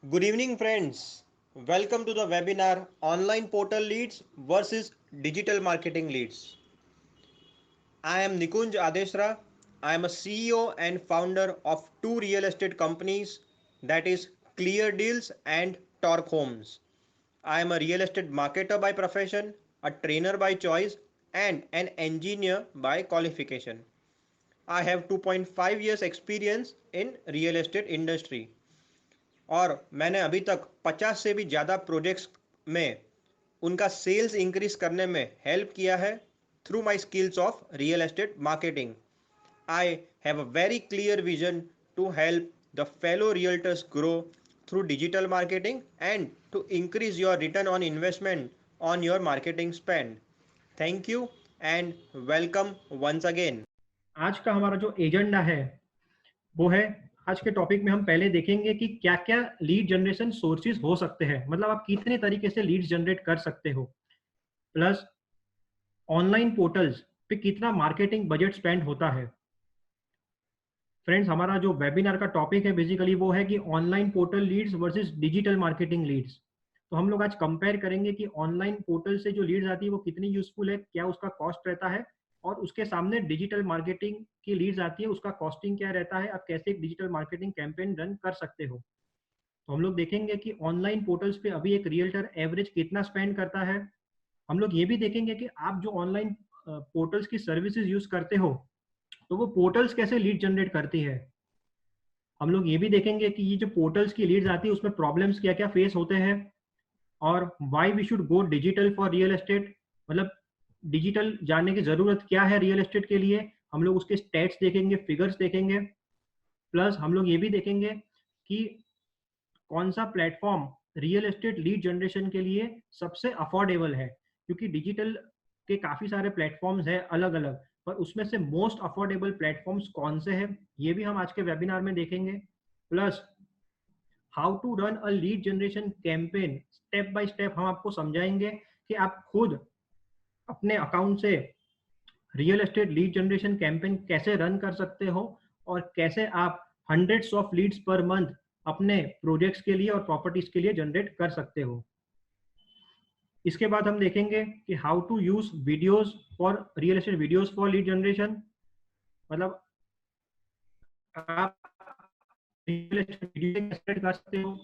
Good evening, friends. Welcome to the webinar Online Portal Leads versus Digital Marketing Leads. I am Nikunj Adeshra. I am a CEO and founder of two real estate companies, that is Clear Deals and Torque Homes. I am a real estate marketer by profession, a trainer by choice, and an engineer by qualification. I have 2.5 years experience in real estate industry. और मैंने अभी तक 50 से भी ज़्यादा projects में उनका sales increase करने में हेल्प किया है through my skills of real estate marketing. I have a very clear vision to help the fellow realtors grow through digital marketing and to increase your return on investment on your marketing spend. Thank you and welcome once again. आज का हमारा जो agenda है वो है, आज के topic में हम पहले देखेंगे कि क्या क्या लीड जनरेशन सोर्सेज हो सकते हैं, मतलब आप कितने तरीके से लीड्स जनरेट कर सकते हो, प्लस ऑनलाइन पोर्टल्स पे कितना मार्केटिंग बजट स्पेंड होता है. फ्रेंड्स, हमारा जो वेबिनार का टॉपिक है बेसिकली वो है कि online portal leads versus digital marketing leads. तो हम लोग आज कंपेयर करेंगे कि ऑनलाइन पोर्टल से जो लीड्स आती है वो कितनी यूजफुल है, क्या उसका कॉस्ट रहता है, और उसके सामने डिजिटल मार्केटिंग की लीड्स आती है उसका कॉस्टिंग क्या रहता है, आप कैसे एक डिजिटल मार्केटिंग कैंपेन रन कर सकते हो. तो हम लोग देखेंगे कि ऑनलाइन पोर्टल्स पे अभी एक रियल्टर एवरेज कितना स्पेंड करता है. हम लोग ये भी देखेंगे कि आप जो ऑनलाइन पोर्टल्स की सर्विसेज यूज करते हो तो वो पोर्टल्स कैसे लीड जनरेट करती है. हम लोग ये भी देखेंगे कि ये जो पोर्टल्स की लीड्स आती है उसमें प्रॉब्लम्स क्या क्या फेस होते हैं, और why we should go digital for real estate, मतलब डिजिटल जानने की जरूरत क्या है रियल एस्टेट के लिए. हम लोग उसके स्टेट्स देखेंगे, फिगर्स देखेंगे, प्लस हम लोग ये भी देखेंगे कि कौन सा platform real estate lead generation के लिए सबसे अफोर्डेबल है, क्योंकि डिजिटल के काफी सारे प्लेटफॉर्म्स हैं अलग अलग, पर उसमें से मोस्ट अफोर्डेबल प्लेटफॉर्म्स कौन से हैं ये भी हम आज के वेबिनार में देखेंगे. Plus how to run a lead generation campaign, step by step हम आपको समझाएंगे कि आप खुद अपने अकाउंट से real estate lead generation campaign कैसे रन कर सकते हो, और कैसे आप hundreds of leads per month अपने प्रोजेक्ट्स के लिए और प्रॉपर्टीज के लिए जनरेट कर सकते हो. इसके बाद हम देखेंगे कि how to use videos for real estate videos for lead generation, मतलब आप रियल एस्टेट वीडियो कैसे कर सकते हो.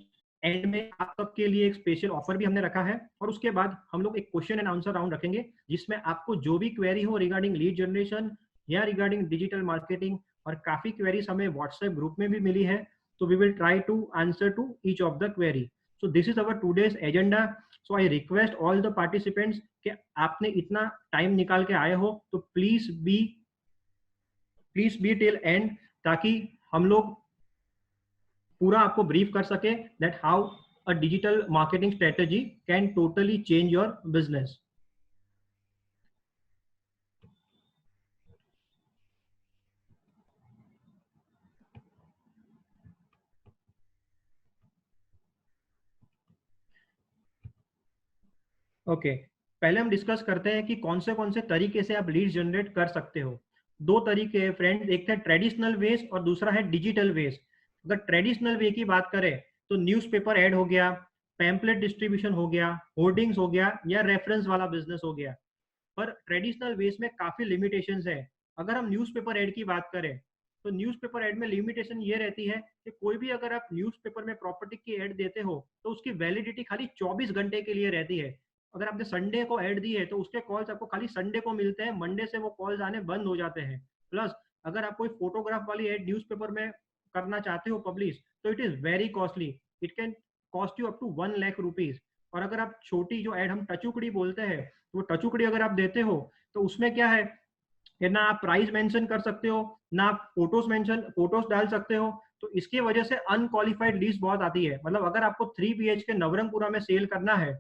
एंड में आप सबके लिए एक स्पेशल ऑफर भी हमने रखा है, और उसके बाद हम लोग एक क्वेश्चन एंड आंसर राउंड रखेंगे जिसमें आपको जो भी क्वेरी हो रिगार्डिंग लीड जनरेशन या रिगार्डिंग डिजिटल मार्केटिंग, और काफी क्वेरीज हमें व्हाट्सएप ग्रुप में भी मिली है, तो we will try to answer to each of the query. So this is our today's agenda. So I request all the participants कि आपने इतना टाइम निकाल के आए हो तो प्लीज बी टिल एंड, ताकि हम लोग पूरा आपको ब्रीफ कर सके that how a digital marketing strategy can totally change your business. Okay, पहले हम डिस्कस करते हैं कि कौन से तरीके से आप लीड जनरेट कर सकते हो. दो तरीके हैं फ्रेंड्स, एक है ट्रेडिशनल वेज और दूसरा है डिजिटल वेज. अगर ट्रेडिशनल वे की बात करें तो न्यूज़पेपर ऐड हो गया, पैम्पलेट डिस्ट्रीब्यूशन हो गया, होर्डिंग्स हो गया, या रेफरेंस वाला बिजनेस हो गया. पर ट्रेडिशनल वेज में काफी लिमिटेशंस है. अगर हम न्यूज़पेपर ऐड की बात करें तो न्यूज़पेपर ऐड में लिमिटेशन ये रहती है कि कोई भी अगर आप न्यूज़पेपर में प्रॉपर्टी की ऐड देते हो तो उसकी वैलिडिटी खाली 24 घंटे के लिए रहती है. अगर आपने संडे को ऐड दी है तो उसके कॉल्स आपको खाली संडे को मिलते हैं, मंडे से वो कॉल्स आने बंद हो जाते हैं. प्लस अगर आप कोई फोटोग्राफ वाली ऐड न्यूज़पेपर में करना चाहते हो पब्लिश, तो it is very costly. It can cost you up to 1 lakh rupees. और अगर आप छोटी जो ऐड हम टचुकड़ी बोलते हैं, तो वो टचुकड़ी अगर आप देते हो तो उसमें क्या है कि ना आप प्राइस मेंशन कर सकते हो, ना आप फोटोज डाल सकते हो. तो इसकी वजह से अनक्वालिफाइड लीड्स बहुत आती है. मतलब अगर आपको 3 BHK नवरंगपुरा में सेल करना है,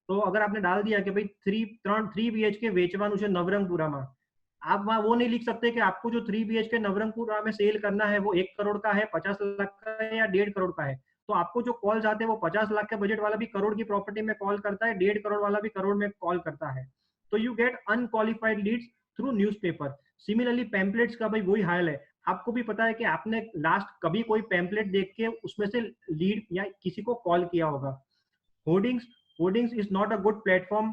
तो अगर आपने डाल दिया कि भाई 3 BHK वेचवान उसे नवरंगपुरा में, आप वहां वो नहीं लिख सकते कि आपको जो 3 BHK नवरंगपुरा में सेल करना है वो 1 करोड़ का है, 50 लाख का है, या 1.5 करोड़ का है. तो आपको जो कॉल्स आते हैं वो 50 लाख के बजट वाला भी करोड़ की प्रॉपर्टी में कॉल करता है, 1.5 करोड़ वाला भी करोड़ में कॉल करता है. तो you get unqualified leads through newspaper. Similarly pamphlets का भाई वही हाल है. आपको भी पता है कि आपने लास्ट कभी कोई पैम्पलेट देख के उसमें से लीड या किसी को कॉल किया होगा। Hoardings hoardings is not a good platform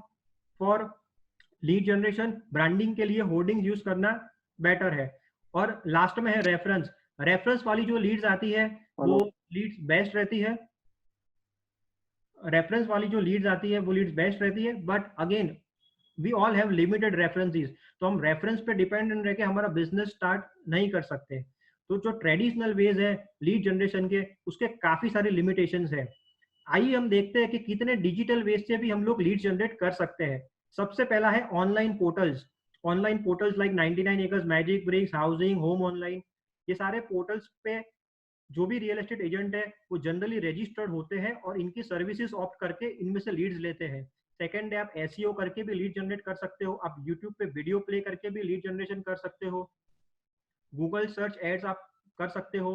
for lead generation. Branding के लिए होर्डिंग यूज करना बेटर है। और लास्ट में है रेफरेंस। रेफरेंस वाली जो लीड्स आती है वो लीड्स बेस्ट रहती है। रेफरेंस वाली जो लीड्स आती है वो लीड्स बेस्ट रहती है, but again we all have limited references, तो हम रेफरेंस पे डिपेंडेंट रह के हमारा बिजनेस स्टार्ट नहीं कर सकते। तो जो ट्रेडिशनल वेज है लीड जनरेशन के, उसके काफी सारे लिमिटेशंस है। आइए हम देखते हैं कि कितने डिजिटल वेज से भी हम लोग लीड जनरेट कर सकते हैं। सबसे पहला है online portals. Online portals like 99 acres, magic bricks, housing, home online, ये सारे पोर्टल्स पे जो भी रियल एस्टेट एजेंट है वो जनरली रजिस्टर्ड होते हैं और इनकी सर्विसेज ऑप्ट करके इनमें से लीड्स लेते हैं। सेकंड है, आप एसईओ करके भी लीड जनरेट कर सकते हो। आप यूट्यूब पे वीडियो प्ले करके भी लीड जनरेशन कर सकते हो। गूगल सर्च एड्स आप कर सकते हो।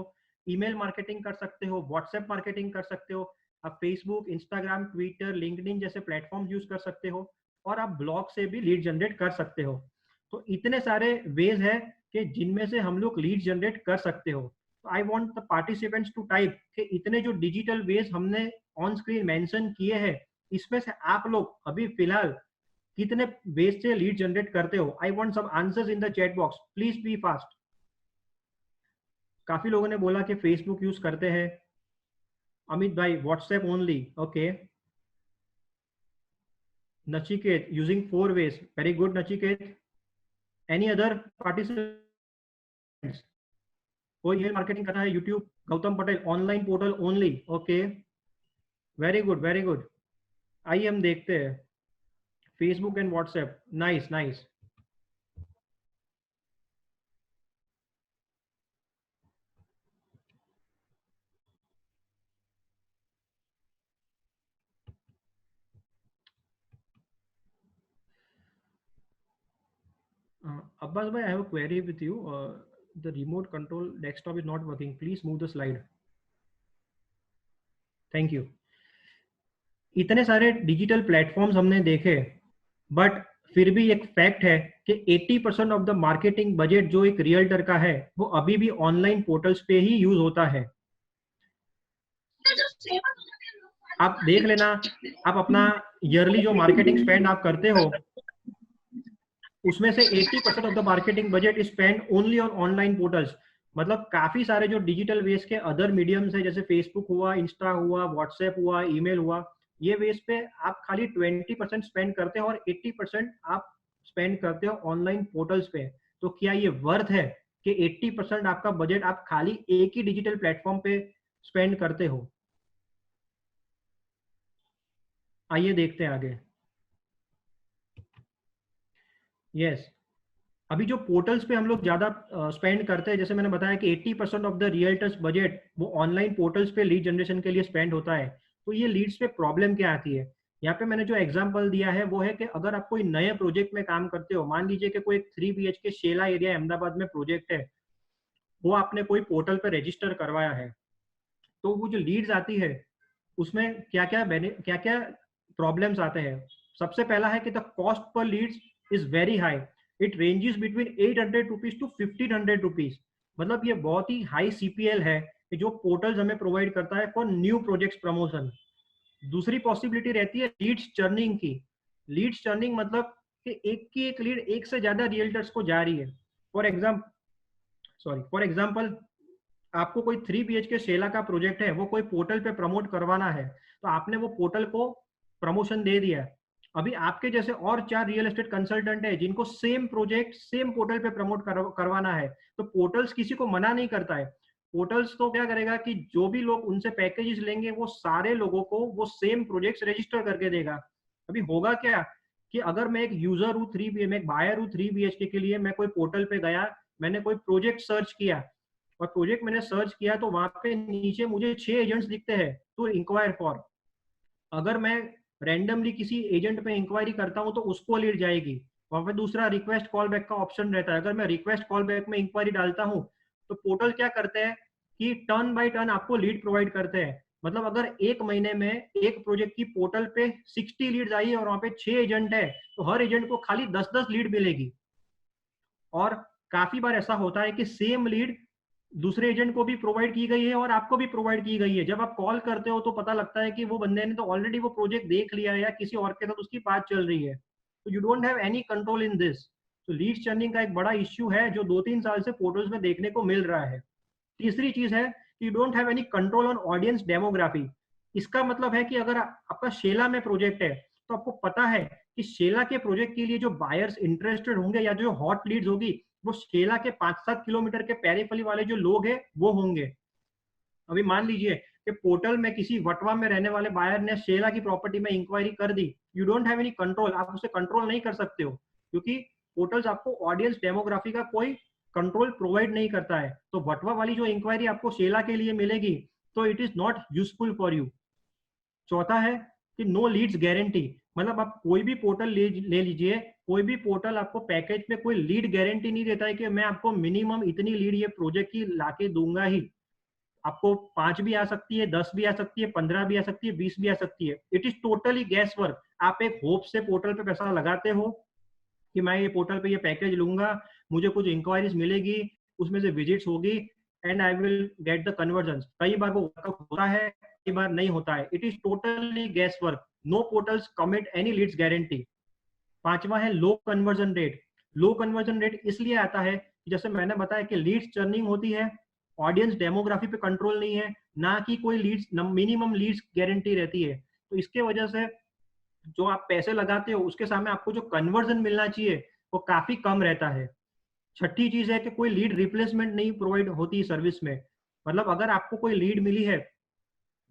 ईमेल मार्केटिंग कर सकते हो। व्हाट्सएप मार्केटिंग कर सकते हो। आप फेसबुक, इंस्टाग्राम, ट्विटर, लिंक्डइन जैसे प्लेटफॉर्म यूज कर सकते हो। और आप ब्लॉग से भी लीड जनरेट कर सकते हो। तो इतने सारे वेज है कि जिनमें से हम लोग लीड जनरेट कर सकते हो। I want the participants to type कि इतने जो डिजिटल वेज हमने ऑन स्क्रीन मेंशन किए हैं, इसमें से आप लोग अभी फिलहाल कितने वेज से लीड जनरेट करते हो। I want some answers in the chat box, please be fast. काफी लोगों ने बोला कि फेसबुक यूज करते हैं। अमित भाई WhatsApp only, okay. Nachiket using 4 ways, very good Nachiket. Any other participants? कोई ईमेल मार्केटिंग कर रहा है? YouTube, Gautam Patel online portal only, okay, very good very good. आइए हम देखते हैं Facebook and WhatsApp, nice nice. Abbas bhai, I have a query with you. The remote control desktop is not working. Please move the slide. Thank you. इतने सारे digital platforms हमने देखे, but फिर भी एक फैक्ट है कि 80% ऑफ द मार्केटिंग बजट जो एक रियल्टर का है वो अभी भी ऑनलाइन पोर्टल्स पे ही यूज होता है। आप देख लेना, आप अपना ईयरली जो मार्केटिंग स्पेंड आप करते हो उसमें से 80% of the marketing budget is spend only on online portals. मतलब काफी सारे जो डिजिटल वेज के अदर मीडियम्स है, जैसे फेसबुक हुआ, इंस्टा हुआ, व्हाट्सएप हुआ, ईमेल हुआ, ये वेज पे आप खाली 20% स्पेंड करते हो और 80% आप स्पेंड करते हो ऑनलाइन पोर्टल्स पे। तो क्या ये वर्थ है कि 80% आपका बजट आप खाली एक ही डिजिटल प्लेटफॉर्म पे स्पेंड करते हो? आइए देखते हैं आगे। यस, अभी जो पोर्टल्स पे हम लोग ज्यादा स्पेंड करते हैं, जैसे मैंने बताया कि 80% ऑफ द रियल्टर्स बजट वो ऑनलाइन पोर्टल्स पे लीड जनरेशन के लिए स्पेंड होता है। तो ये लीड्स पे प्रॉब्लम क्या आती है? यहाँ पे मैंने जो एग्जांपल दिया है वो है कि अगर आप कोई नए प्रोजेक्ट में काम करते हो, मान लीजिए कि कोई 3 BHK शेला एरिया अहमदाबाद में प्रोजेक्ट है, वो आपने कोई पोर्टल पे रजिस्टर करवाया है, तो वो जो लीड्स आती है उसमें क्या क्या प्रॉब्लम्स आते हैं। सबसे पहला है कि the cost per leads is very high. It ranges between 800 rupees to 1500 rupees. मतलब ये बहुत ही हाई सीपीएल है कि जो पोर्टल्स हमें प्रोवाइड करता है फॉर न्यू प्रोजेक्ट्स प्रमोशन। दूसरी पॉसिबिलिटी रहती है लीड्स चर्निंग की। लीड्स चर्निंग मतलब कि एक की एक लीड एक से ज्यादा रियल्टर्स को जा रही है। फॉर एग्जाम्पल आपको कोई 3 BHK शेला का प्रोजेक्ट है, वो कोई पोर्टल पे प्रमोट करवाना है, तो आपने वो पोर्टल को प्रमोशन दे दिया। अभी आपके जैसे और 4 रियल एस्टेट कंसल्टेंट है जिनको सेम प्रोजेक्ट सेम पोर्टल पे प्रमोट करवाना है, तो पोर्टल्स किसी को मना नहीं करता है। पोर्टल्स तो क्या करेगा कि जो भी लोग उनसे पैकेजेस लेंगे वो सारे लोगों को वो सेम प्रोजेक्ट्स रजिस्टर करके देगा। अभी होगा क्या कि अगर मैं एक यूजर हूँ मैं एक बायर हूँ 3 BHK के लिए, मैं कोई पोर्टल पे गया, मैंने कोई प्रोजेक्ट सर्च किया और प्रोजेक्ट मैंने सर्च किया, तो वहां पे नीचे मुझे 6 एजेंट्स दिखते हैं टू इंक्वायर फॉर। अगर मैं रैंडमली किसी एजेंट पे इंक्वायरी करता हूं तो उसको लीड जाएगी। वहां पे दूसरा रिक्वेस्ट कॉल बैक का ऑप्शन रहता है। अगर मैं रिक्वेस्ट कॉल बैक में इंक्वायरी डालता हूं तो पोर्टल क्या करते हैं कि टर्न बाय टर्न आपको लीड प्रोवाइड करते हैं। मतलब अगर एक महीने में एक प्रोजेक्ट की पोर्टल पे 60 लीड्स आई और वहां पे 6 एजेंट है, तो हर एजेंट को खाली 10-10 लीड मिलेगी। और काफी बार ऐसा होता है कि सेम लीड दूसरे एजेंट को भी प्रोवाइड की गई है और आपको भी प्रोवाइड की गई है। जब आप कॉल करते हो तो पता लगता है कि वो बंदे ने तो ऑलरेडी वो प्रोजेक्ट देख लिया है या किसी और के साथ उसकी बात चल रही है। तो you don't have any control in this. तो लीड चर्निंग का एक बड़ा इश्यू है जो 2-3 साल से पोर्टल्स में देखने को मिल रहा है। तीसरी चीज है कि you don't have any control on audience demography. इसका मतलब है कि अगर आपका शेला में प्रोजेक्ट है तो आपको पता है कि शेला के प्रोजेक्ट के लिए जो बायर्स इंटरेस्टेड होंगे या जो हॉट लीड्स होगी वो शेला के 5-7 किलोमीटर के पेरिफेरी वाले जो लोग हैं वो होंगे। अभी मान लीजिए कि पोर्टल में किसी वटवा में रहने वाले बायर ने शेला की प्रॉपर्टी में इंक्वायरी कर दी, you don't have any control, आप उसे कंट्रोल नहीं कर सकते हो क्योंकि पोर्टल्स आपको ऑडियंस डेमोग्राफी का कोई कंट्रोल प्रोवाइड नहीं करता है। तो वटवा वाली जो इंक्वायरी आपको शेला के लिए मिलेगी तो it is not useful for you. चौथा है कि नो लीड्स गारंटी, मतलब आप कोई भी पोर्टल ले लीजिए, कोई भी पोर्टल आपको पैकेज में कोई लीड गारंटी नहीं देता है कि मैं आपको मिनिमम इतनी लीड ये प्रोजेक्ट की लाके दूंगा ही। आपको 5 भी आ सकती है, 10 भी आ सकती है, 15 भी आ सकती है, 20 भी आ सकती है। It is totally guess work. आप एक होप से पोर्टल पे पैसा लगाते हो कि मैं ये पोर्टल पे ये पैकेज लूंगा, मुझे कुछ इंक्वायरीज मिलेगी, उसमें से विजिट्स होगी and I will get the conversion. कई बार वो होता है, कई बार नहीं होता है। It is totally guess work. No portals commit any leads guarantee. पांचवा है low conversion rate. Low conversion rate इसलिए आता है कि जैसे मैंने बताया कि लीड्स चर्निंग होती है, ऑडियंस डेमोग्राफी पे कंट्रोल नहीं है, ना कि कोई लीड्स मिनिमम लीड्स गारंटी रहती है। तो इसके वजह से जो आप पैसे लगाते हो उसके सामने आपको जो कन्वर्जन मिलना चाहिए वो काफी कम रहता है। छठी चीज है कि कोई लीड रिप्लेसमेंट नहीं प्रोवाइड होती सर्विस में। मतलब अगर आपको कोई लीड मिली है,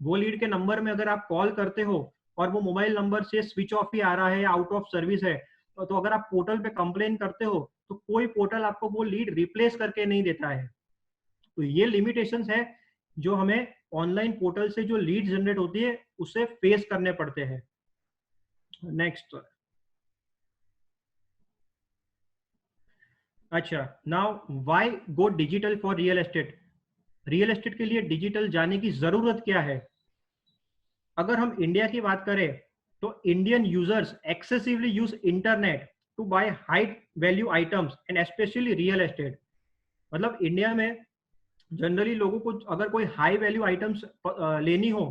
वो लीड के नंबर में अगर आप कॉल करते हो और वो मोबाइल नंबर से स्विच ऑफ ही आ रहा है, आउट ऑफ सर्विस है, तो अगर आप पोर्टल पे कंप्लेन करते हो तो कोई पोर्टल आपको वो लीड रिप्लेस करके नहीं देता है। तो ये लिमिटेशंस है जो हमें ऑनलाइन पोर्टल से जो लीड जनरेट होती है उसे फेस करने पड़ते हैं। नेक्स्ट। अच्छा, now why go digital for real estate. Real estate के लिए डिजिटल जाने की जरूरत क्या है? अगर हम इंडिया की बात करें तो Indian users excessively use internet to buy high value items and specially real estate. मतलब इंडिया में जनरली लोगों को अगर कोई हाई वैल्यू आइटम्स लेनी हो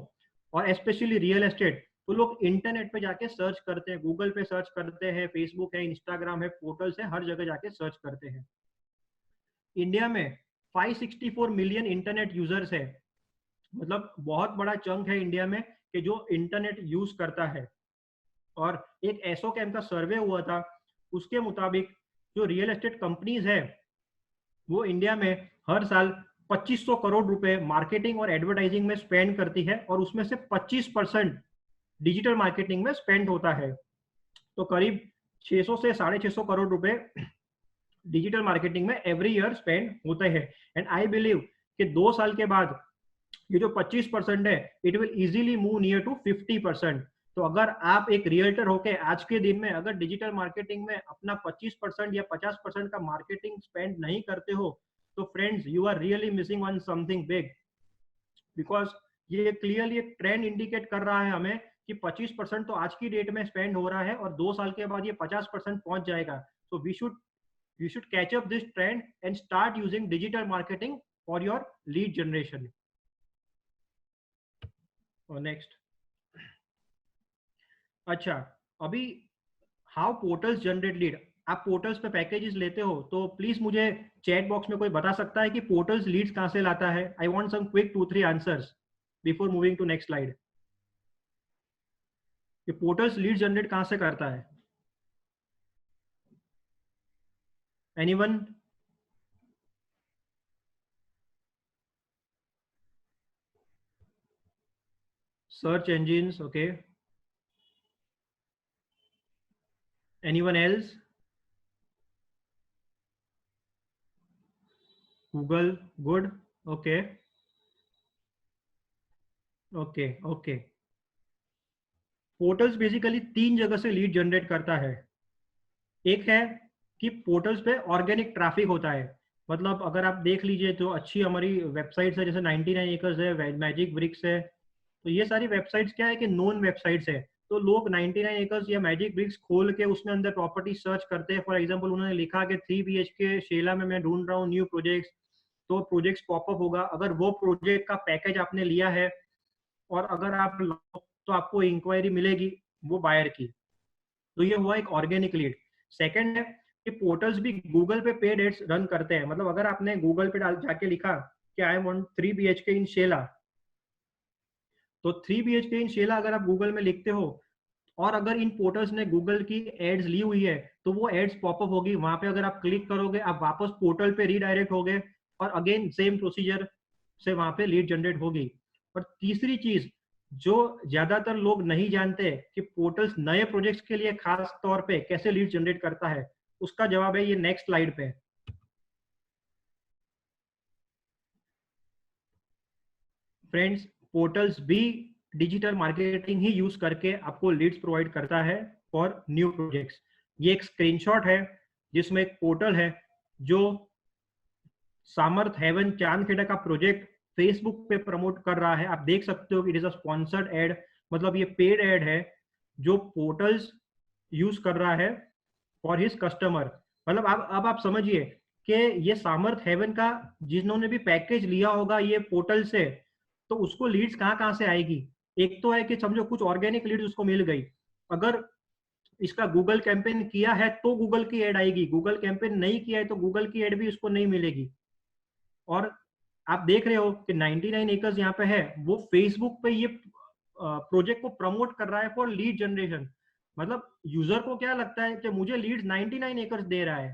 और स्पेशली रियल एस्टेट, तो लोग इंटरनेट पे जाके सर्च करते हैं, गूगल पे सर्च करते हैं, फेसबुक है, इंस्टाग्राम है, पोर्टल्स है, हर जगह जाके सर्च करते हैं। इंडिया में 564 मिलियन इंटरनेट यूजर्स है। मतलब बहुत बड़ा चंक है इंडिया में कि जो इंटरनेट यूज करता है। और एक एसोचैम का सर्वे हुआ था, उसके मुताबिक जो रियल एस्टेट कंपनीज है वो इंडिया में हर साल 2500 करोड़ रुपए मार्केटिंग और एडवर्टाइजिंग में स्पेंड करती है और उसमें से 25% डिजिटल मार्केटिंग में स्पेंड होता है। तो करीब 600 से 650 करोड़ रुपए डिजिटल मार्केटिंग में एवरी ईयर स्पेंड होते हैं। एंड आई बिलीव कि 2 साल के बाद ये जो 25% है it will easily move near to 50%। तो अगर आप एक रियल्टर होके आज के दिन में अगर डिजिटल मार्केटिंग में अपना 25% या 50% का मार्केटिंग स्पेंड नहीं करते हो तो friends you are really missing on something big. Because ये क्लियरली एक ट्रेंड इंडिकेट कर रहा है हमें कि 25% तो आज की डेट में स्पेंड हो रहा है और 2 साल के बाद ये 50% पहुंच जाएगा। तो we should catch up this trend and start using digital marketing for your lead generation. और नेक्स्ट। अच्छा, अभी हाउ पोर्टल्स जनरेट लीड। आप पोर्टल्स पे पैकेजेस लेते हो तो प्लीज मुझे चैट बॉक्स में कोई बता सकता है कि पोर्टल्स लीड्स कहां से लाता है? I want some quick 2-3 answers before moving to next slide. कि पोर्टल्स लीड जनरेट कहां से करता है? Anyone? Search engines, okay. Anyone else? Google, good. Okay, okay, okay. Portals basically 3 जगह से लीड जनरेट करता है। एक है कि पोर्टल्स पे ऑर्गेनिक ट्रैफिक होता है। मतलब अगर आप देख लीजिए तो अच्छी हमारी वेबसाइट्स है, जैसे 99 एकर्स है, मैजिक ब्रिक्स है, तो ये सारी वेबसाइट्स क्या है कि नोन वेबसाइट्स है। तो लोग 99 एकर्स या मैजिक ब्रिक्स खोल के उसमें अंदर प्रॉपर्टी सर्च करते हैं। फॉर एग्जांपल उन्होंने लिखा कि 3 BHK शेला में मैं ढूंढ रहा हूँ न्यू प्रोजेक्ट्स, तो प्रोजेक्ट्स पॉपअप होगा। अगर वो प्रोजेक्ट का पैकेज आपने लिया है और अगर आप तो आपको इंक्वायरी मिलेगी वो बायर की। तो ये हुआ एक ऑर्गेनिक लीड। सेकंड है कि पोर्टल्स भी गूगल पे पेड एड्स रन करते हैं। मतलब अगर आपने गूगल पे डाल जाके लिखा कि आई वांट 3 BHK इन शेला, तो 3 BHK इन शेला अगर आप गूगल में लिखते हो और अगर इन पोर्टल्स ने गूगल की एड्स ली हुई है तो वो एड्स पॉपअप होगी। वहां पे अगर आप क्लिक करोगे आप वापस पोर्टल पे रीडायरेक्ट होगे और अगेन सेम प्रोसीजर से वहां पे लीड जनरेट होगी। और तीसरी चीज जो ज्यादातर लोग नहीं जानते कि पोर्टल्स नए प्रोजेक्ट्स के लिए खास तौर पे कैसे लीड जनरेट करता है, उसका जवाब है ये नेक्स्ट स्लाइड पे। फ्रेंड्स, पोर्टल्स भी डिजिटल मार्केटिंग ही यूज करके आपको लीड्स प्रोवाइड करता है फॉर न्यू प्रोजेक्ट्स। ये एक स्क्रीनशॉट है जिसमें एक पोर्टल है जो सामर्थ हेवन चांदखेड़ा का प्रोजेक्ट फेसबुक पे प्रमोट कर रहा है। आप देख सकते हो कि it is a sponsored ad, मतलब ये पेड एड है जो पोर्टल्स यूज कर रहा है फॉर हिज कस्टमर। मतलब अब आप समझिए कि ये सामर्थ हेवन का जिन्होंने भी पैकेज लिया होगा ये पोर्टल से, तो उसको लीड्स कहाँ कहाँ से आएगी। एक तो है कि समझो कुछ ऑर्गेनिक लीड्स उसको मिल गई, अगर इसका गूगल कैंपेन किया है तो गूगल की एड आएगी, गूगल कैंपेन नहीं किया है तो गूगल की एड भी उसको नहीं मिलेगी। और आप देख रहे हो कि 99 एकर्स यहाँ पे है, वो फेसबुक पे ये प्रोजेक्ट को प्रमोट कर रहा है फॉर लीड जनरेशन। मतलब यूजर को क्या लगता है कि मुझे लीड 99 एकर्स दे रहा है,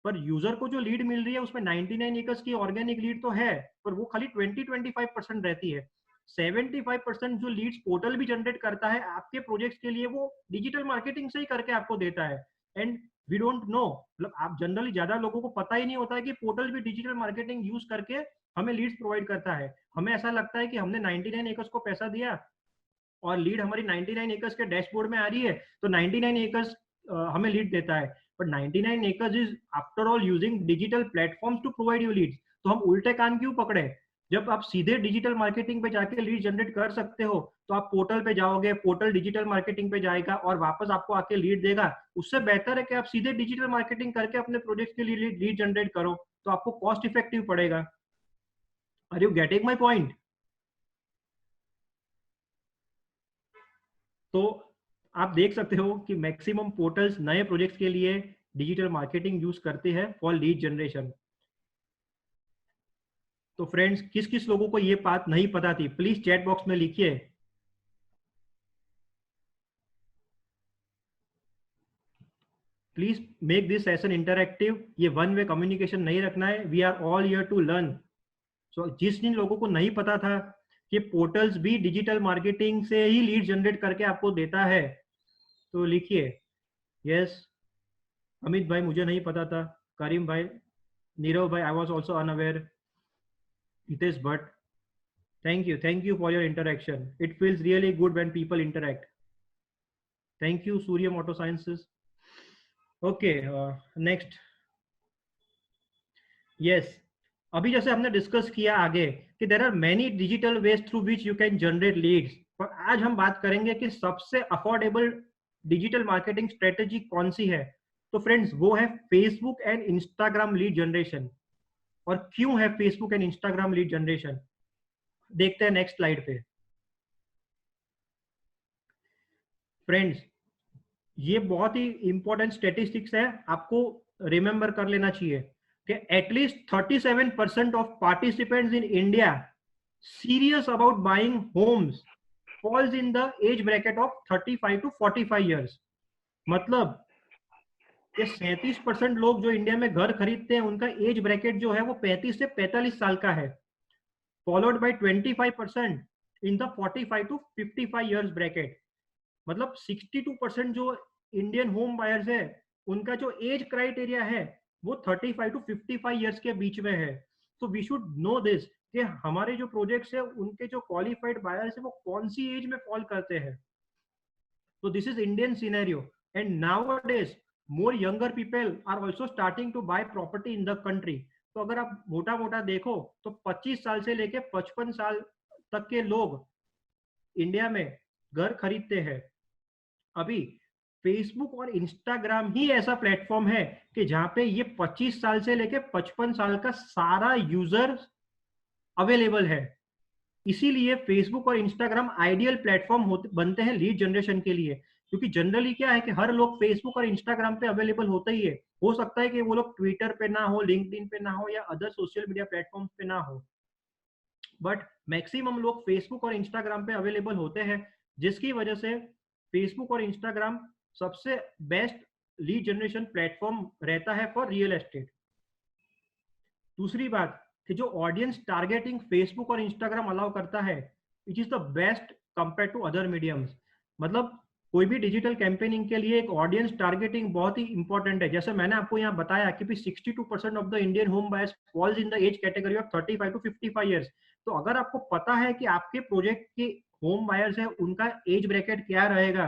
पर यूजर को जो लीड मिल रही है उसमें 99 एकर्स की ऑर्गेनिक लीड तो है, पर वो खाली 20-25% रहती है। 75% जो लीड्स पोर्टल भी जनरेट करता है आपके प्रोजेक्ट्स के लिए वो डिजिटल मार्केटिंग से ही करके आपको देता है। एंड वी डोंट नो, मतलब आप जनरली ज्यादा लोगों को पता ही नहीं होता है कि पोर्टल भी डिजिटल मार्केटिंग यूज करके हमें लीड्स प्रोवाइड करता है। हमें ऐसा लगता है कि हमने 99 एकर्स को पैसा दिया और लीड हमारी 99 एकर्स के डैशबोर्ड में आ रही है तो 99 एकर्स हमें लीड देता है। But 99 acres is after all using digital platforms to provide you leads. तो हम उल्टे कान क्यों पकड़े? जब आप सीधे डिजिटल मार्केटिंग पे जाके लीड जनरेट कर सकते हो तो आप पोर्टल पे जाओगे, पोर्टल डिजिटल मार्केटिंग पे जाएगा और वापस आपको आके लीड देगा। उससे बेहतर है कि आप सीधे डिजिटल मार्केटिंग करके अपने प्रोजेक्ट के लिए लीड जनरेट करो, तो आपको कॉस्ट इफेक्टिव पड़ेगा। Are you getting my point? तो आप देख सकते हो कि मैक्सिमम पोर्टल्स नए प्रोजेक्ट्स के लिए डिजिटल मार्केटिंग यूज करते हैं फॉर लीड जनरेशन। तो फ्रेंड्स, किस किस लोगों को ये बात नहीं पता थी प्लीज चैट बॉक्स में लिखिए। Please make this session interactive. ये वन वे कम्युनिकेशन नहीं रखना है, we are all here to learn. So जिस जिन लोगों को नहीं पता था कि पोर्टल्स भी डिजिटल मार्केटिंग से ही लीड जनरेट करके आपको देता है तो लिखिए यस। अमित भाई मुझे नहीं पता था, करीम भाई, नीरव भाई I was also unaware, Hitesh Bhatt, thank you for your interaction, it feels really good when people interact, thank you Surya Auto Sciences। okay, next, yes, अभी जैसे हमने डिस्कस किया आगे कि there are many digital ways through which you can generate leads, और आज हम बात करेंगे कि सबसे अफोर्डेबल डिजिटल मार्केटिंग स्ट्रेटेजी कौन सी है। तो फ्रेंड्स वो है Facebook and Instagram lead generation. और क्यों है Facebook and Instagram lead generation, देखते हैं नेक्स्ट स्लाइड पे। फ्रेंड्स, ये बहुत ही इंपॉर्टेंट स्टेटिस्टिक्स है, आपको रिमेंबर कर लेना चाहिए कि at least 37% of participants in India serious about buying homes falls in the age bracket of 35 to 45 years. मतलब ये 37% लोग जो इंडिया में घर खरीदते हैं उनका एज ब्रैकेट जो है वो 35 से 45 साल का है, followed by 25% in the 45 to 55 years bracket. मतलब 62% जो इंडियन होम बायर्स है उनका जो एज क्राइटेरिया है वो 35 to 55 ईयर्स के बीच में है। तो वी शुड नो दिस कि हमारे जो प्रोजेक्ट्स है उनके जो क्वालिफाइड बायर्स है वो कौन सी एज में फॉल करते हैं। तो this is Indian scenario and nowadays more younger people are also starting to buy property in the country. तो अगर आप मोटा मोटा देखो तो 25 साल से लेके 55 साल तक के लोग इंडिया में घर खरीदते हैं। अभी फेसबुक और इंस्टाग्राम ही ऐसा प्लेटफॉर्म है कि जहां पे ये 25 साल से लेके 55 साल का सारा यूजर अवेलेबल है। इसीलिए फेसबुक और इंस्टाग्राम आइडियल प्लेटफॉर्म बनते हैं लीड जनरेशन के लिए, क्योंकि जनरली क्या है कि हर लोग फेसबुक और इंस्टाग्राम पे अवेलेबल होता ही है। हो सकता है कि वो लोग ट्विटर पे ना हो, लिंक्डइन पे ना हो, या अदर सोशल मीडिया प्लेटफॉर्म पे ना हो, बट मैक्सिमम लोग फेसबुक और इंस्टाग्राम पे अवेलेबल होते हैं, जिसकी वजह से फेसबुक और इंस्टाग्राम सबसे बेस्ट लीड जनरेशन प्लेटफॉर्म रहता है फॉर रियल एस्टेट। दूसरी बात कि जो ऑडियंस टारगेटिंग फेसबुक और इंस्टाग्राम अलाउ करता है, it is the best compare to other mediums. मतलब कोई भी डिजिटल कैंपेनिंग के लिए एक ऑडियंस टारगेटिंग बहुत ही इंपॉर्टेंट है। जैसे मैंने आपको यहाँ बताया कि 62% of the Indian home buyers falls in the age category of 35 to 55 years. तो अगर आपको पता है कि आपके प्रोजेक्ट के होम बायर्स है, उनका एज ब्रैकेट क्या रहेगा,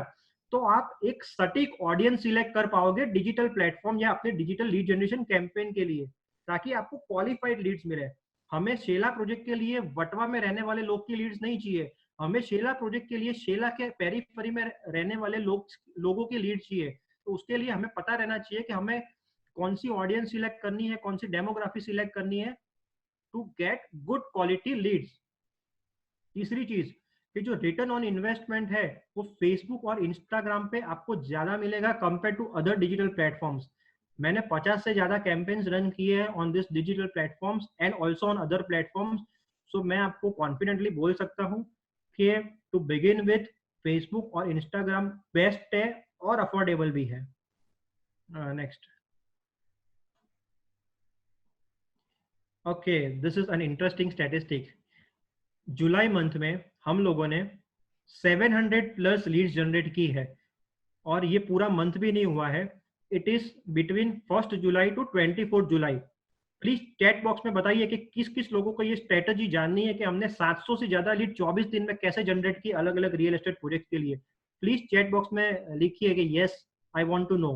तो आप एक सटीक ऑडियंस सिलेक्ट कर पाओगे डिजिटल प्लेटफॉर्म या अपने डिजिटल लीड जनरेशन कैंपेन के लिए, ताकि आपको क्वालिफाइड लीड्स मिले। हमें शेला प्रोजेक्ट के लिए वटवा में रहने वाले लोग की लीड्स नहीं चाहिए, हमें शेला प्रोजेक्ट के लिए शेला के पेरीफेरी में रहने वाले लोगों की लीड चाहिए। तो उसके लिए हमें पता रहना चाहिए कि हमें कौन सी ऑडियंस सिलेक्ट करनी है, कौन सी डेमोग्राफी सिलेक्ट करनी है to get good quality leads. तीसरी चीज कि जो रिटर्न ऑन इन्वेस्टमेंट है वो फेसबुक और इंस्टाग्राम पे आपको ज्यादा मिलेगा compare to other digital platforms. मैंने 50 से ज्यादा कैंपेन्स रन किए हैं on this digital platforms and also on other platforms. So मैं आपको कॉन्फिडेंटली बोल सकता हूँ कि टू बिगिन विथ फेसबुक और इंस्टाग्राम बेस्ट है और अफोर्डेबल भी है। Next. Okay, this is an interesting statistic. जुलाई मंथ में हम लोगों ने 700 प्लस लीड्स जनरेट की है, और ये पूरा मंथ भी नहीं हुआ है। It is between 1 July to 24 July. Please chat box में बताइए कि किस किस लोगों को ये स्ट्रेटजी जाननी है कि हमने 700 से ज्यादा लीड 24 दिन में कैसे जनरेट की अलग अलग रियल एस्टेट प्रोजेक्ट के लिए। प्लीज चैट बॉक्स में लिखिए कि yes, I want to know.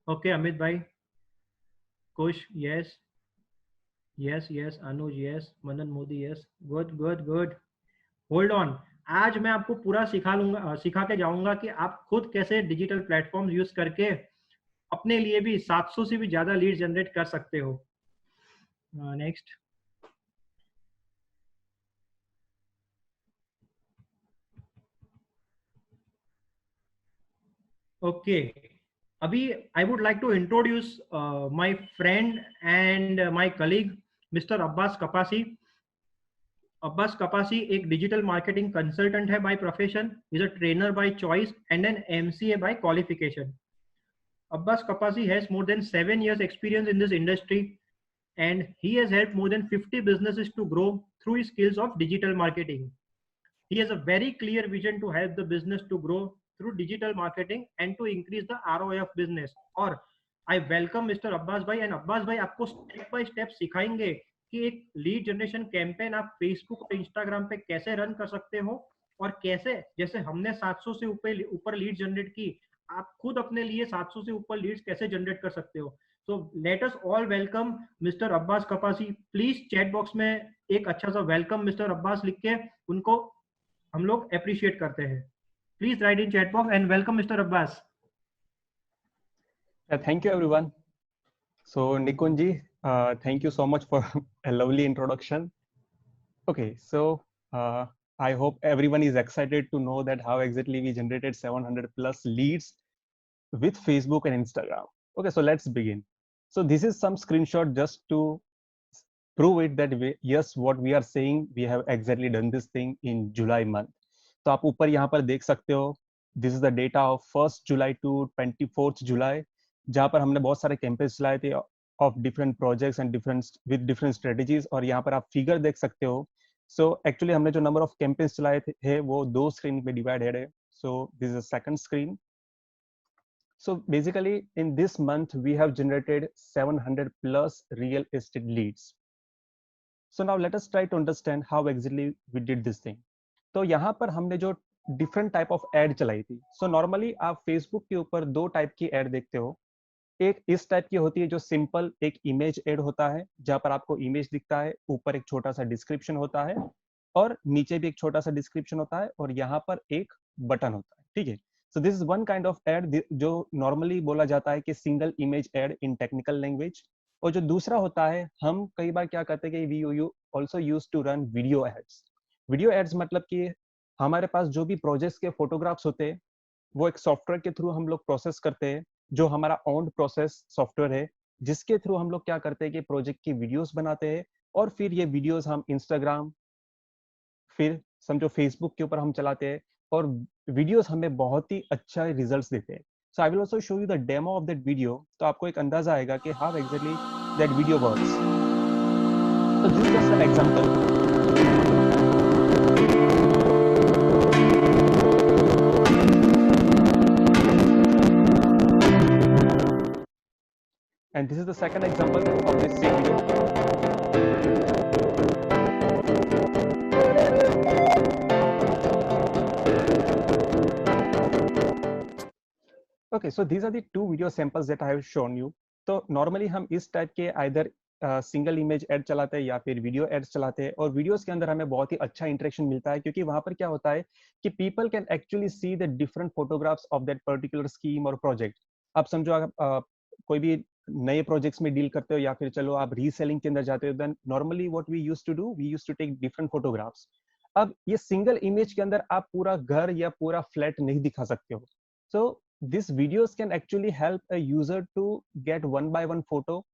Okay, Amit भाई, Kush yes, yes yes, Anuj yes, Madan Modi yes, good good good. Hold on, आज मैं आपको पूरा सिखा के जाऊंगा कि आप खुद कैसे डिजिटल प्लेटफॉर्म यूज करके अपने लिए भी 700 से भी ज्यादा लीड जनरेट कर सकते हो। नेक्स्ट। ओके, अभी I would like to introduce my friend and my colleague mister Abbas Kapasi. Abbas Kapasi एक डिजिटल मार्केटिंग कंसल्टेंट है by profession, is a trainer by choice and an MCA by qualification. Abbas Kapasi has more than 7 years experience in this industry, and he has helped more than 50 businesses to grow through his skills of digital marketing. He has a very clear vision to help the business to grow through digital marketing and to increase the ROI of business. और I welcome Mr. Abbas भाई, and Abbas भाई आपको step by step सिखाएंगे कि एक lead generation campaign आप Facebook और Instagram पे कैसे रन कर सकते हो, और कैसे जैसे हमने 700 से ऊपर लीड जनरेट की, आप खुद अपने लिए 700 से ऊपर लीड्स कैसे जनरेट कर सकते हो। So let us all welcome mister Abbas Kapasi. Please chat box में एक अच्छा सा वेलकम मिस्टर अब्बास लिख के उनको हम लोग अप्रिशिएट करते हैं। Please right in chat box and welcome mister Abbas. Thank you, everyone. So, Nikunji, thank you so much for a lovely introduction. Okay, so I hope everyone is excited to know that how exactly we generated 700 plus leads with Facebook and Instagram. Okay, so let's begin. So this is some screenshot just to prove it that yes, what we are saying, we have exactly done this thing in July month. तो आप ऊपर यहाँ पर देख सकते हो, this is the data of 1st July to 24th July, जहाँ पर हमने बहुत सारे कैंपेन्स चलाए थे of different projects and with different strategies, और यहाँ पर आप फिगर देख सकते हो। So actually हमने जो number of campaigns चलाए थे वो 2 स्क्रीन में divided है। So this is a second screen. So basically in this month we have generated 700 plus real estate leads. So now let us try to understand how exactly we did this thing. तो यहाँ पर हमने जो different type of ad चलाई थी। So normally आप Facebook के ऊपर 2 टाइप की ad देखते हो। एक इस टाइप की होती है जो सिंपल एक इमेज एड होता है, जहां पर आपको इमेज दिखता है, ऊपर एक छोटा सा डिस्क्रिप्शन होता है और नीचे भी एक छोटा सा डिस्क्रिप्शन होता है और यहाँ पर एक बटन होता है। ठीक है। So this is one kind of ad जो नॉर्मली बोला जाता है कि single image ad in technical language. और जो दूसरा होता है, हम कई बार क्या करते हैं कि we also use to run video ads. Video ads मतलब कि हमारे पास जो भी प्रोजेक्ट्स के फोटोग्राफ्स होते हैं वो एक सॉफ्टवेयर के थ्रू हम लोग प्रोसेस करते हैं, जो हमारा ओन प्रोसेस सॉफ्टवेयर है, जिसके थ्रू हम लोग क्या करते हैं कि प्रोजेक्ट की वीडियोस बनाते हैं, और फिर ये वीडियोस हम इंस्टाग्राम, फिर समझो फेसबुक के ऊपर हम चलाते हैं, और वीडियोस हमें बहुत ही अच्छा रिजल्ट्स देते हैं। So I will also show you the demo of that video, तो आपको एक अंदाजा आएगा कि how exactly that video works. So this is just an example. And this is the second example of this same video. Okay, so these are the two video samples that I have shown you. तो normally हम इस type के either single image add चलाते हैं या फिर video ads चलाते हैं, और वीडियोस के अंदर हमें बहुत ही अच्छा इंटरेक्शन मिलता है, क्योंकि वहां पर क्या होता है कि people can actually see the different photographs of that particular scheme और प्रोजेक्ट। आप समझो आप कोई भी नए प्रोजेक्ट्स में डील करते हो या फिर चलो आप रीसेलिंग के अंदर जाते हो, then normally what we used to do, we used to take different photographs. अब ये सिंगल इमेज के अंदर आप पूरा घर या पूरा फ्लैट नहीं दिखा सकते हो। So this videos can actually help a user to get one by one photo.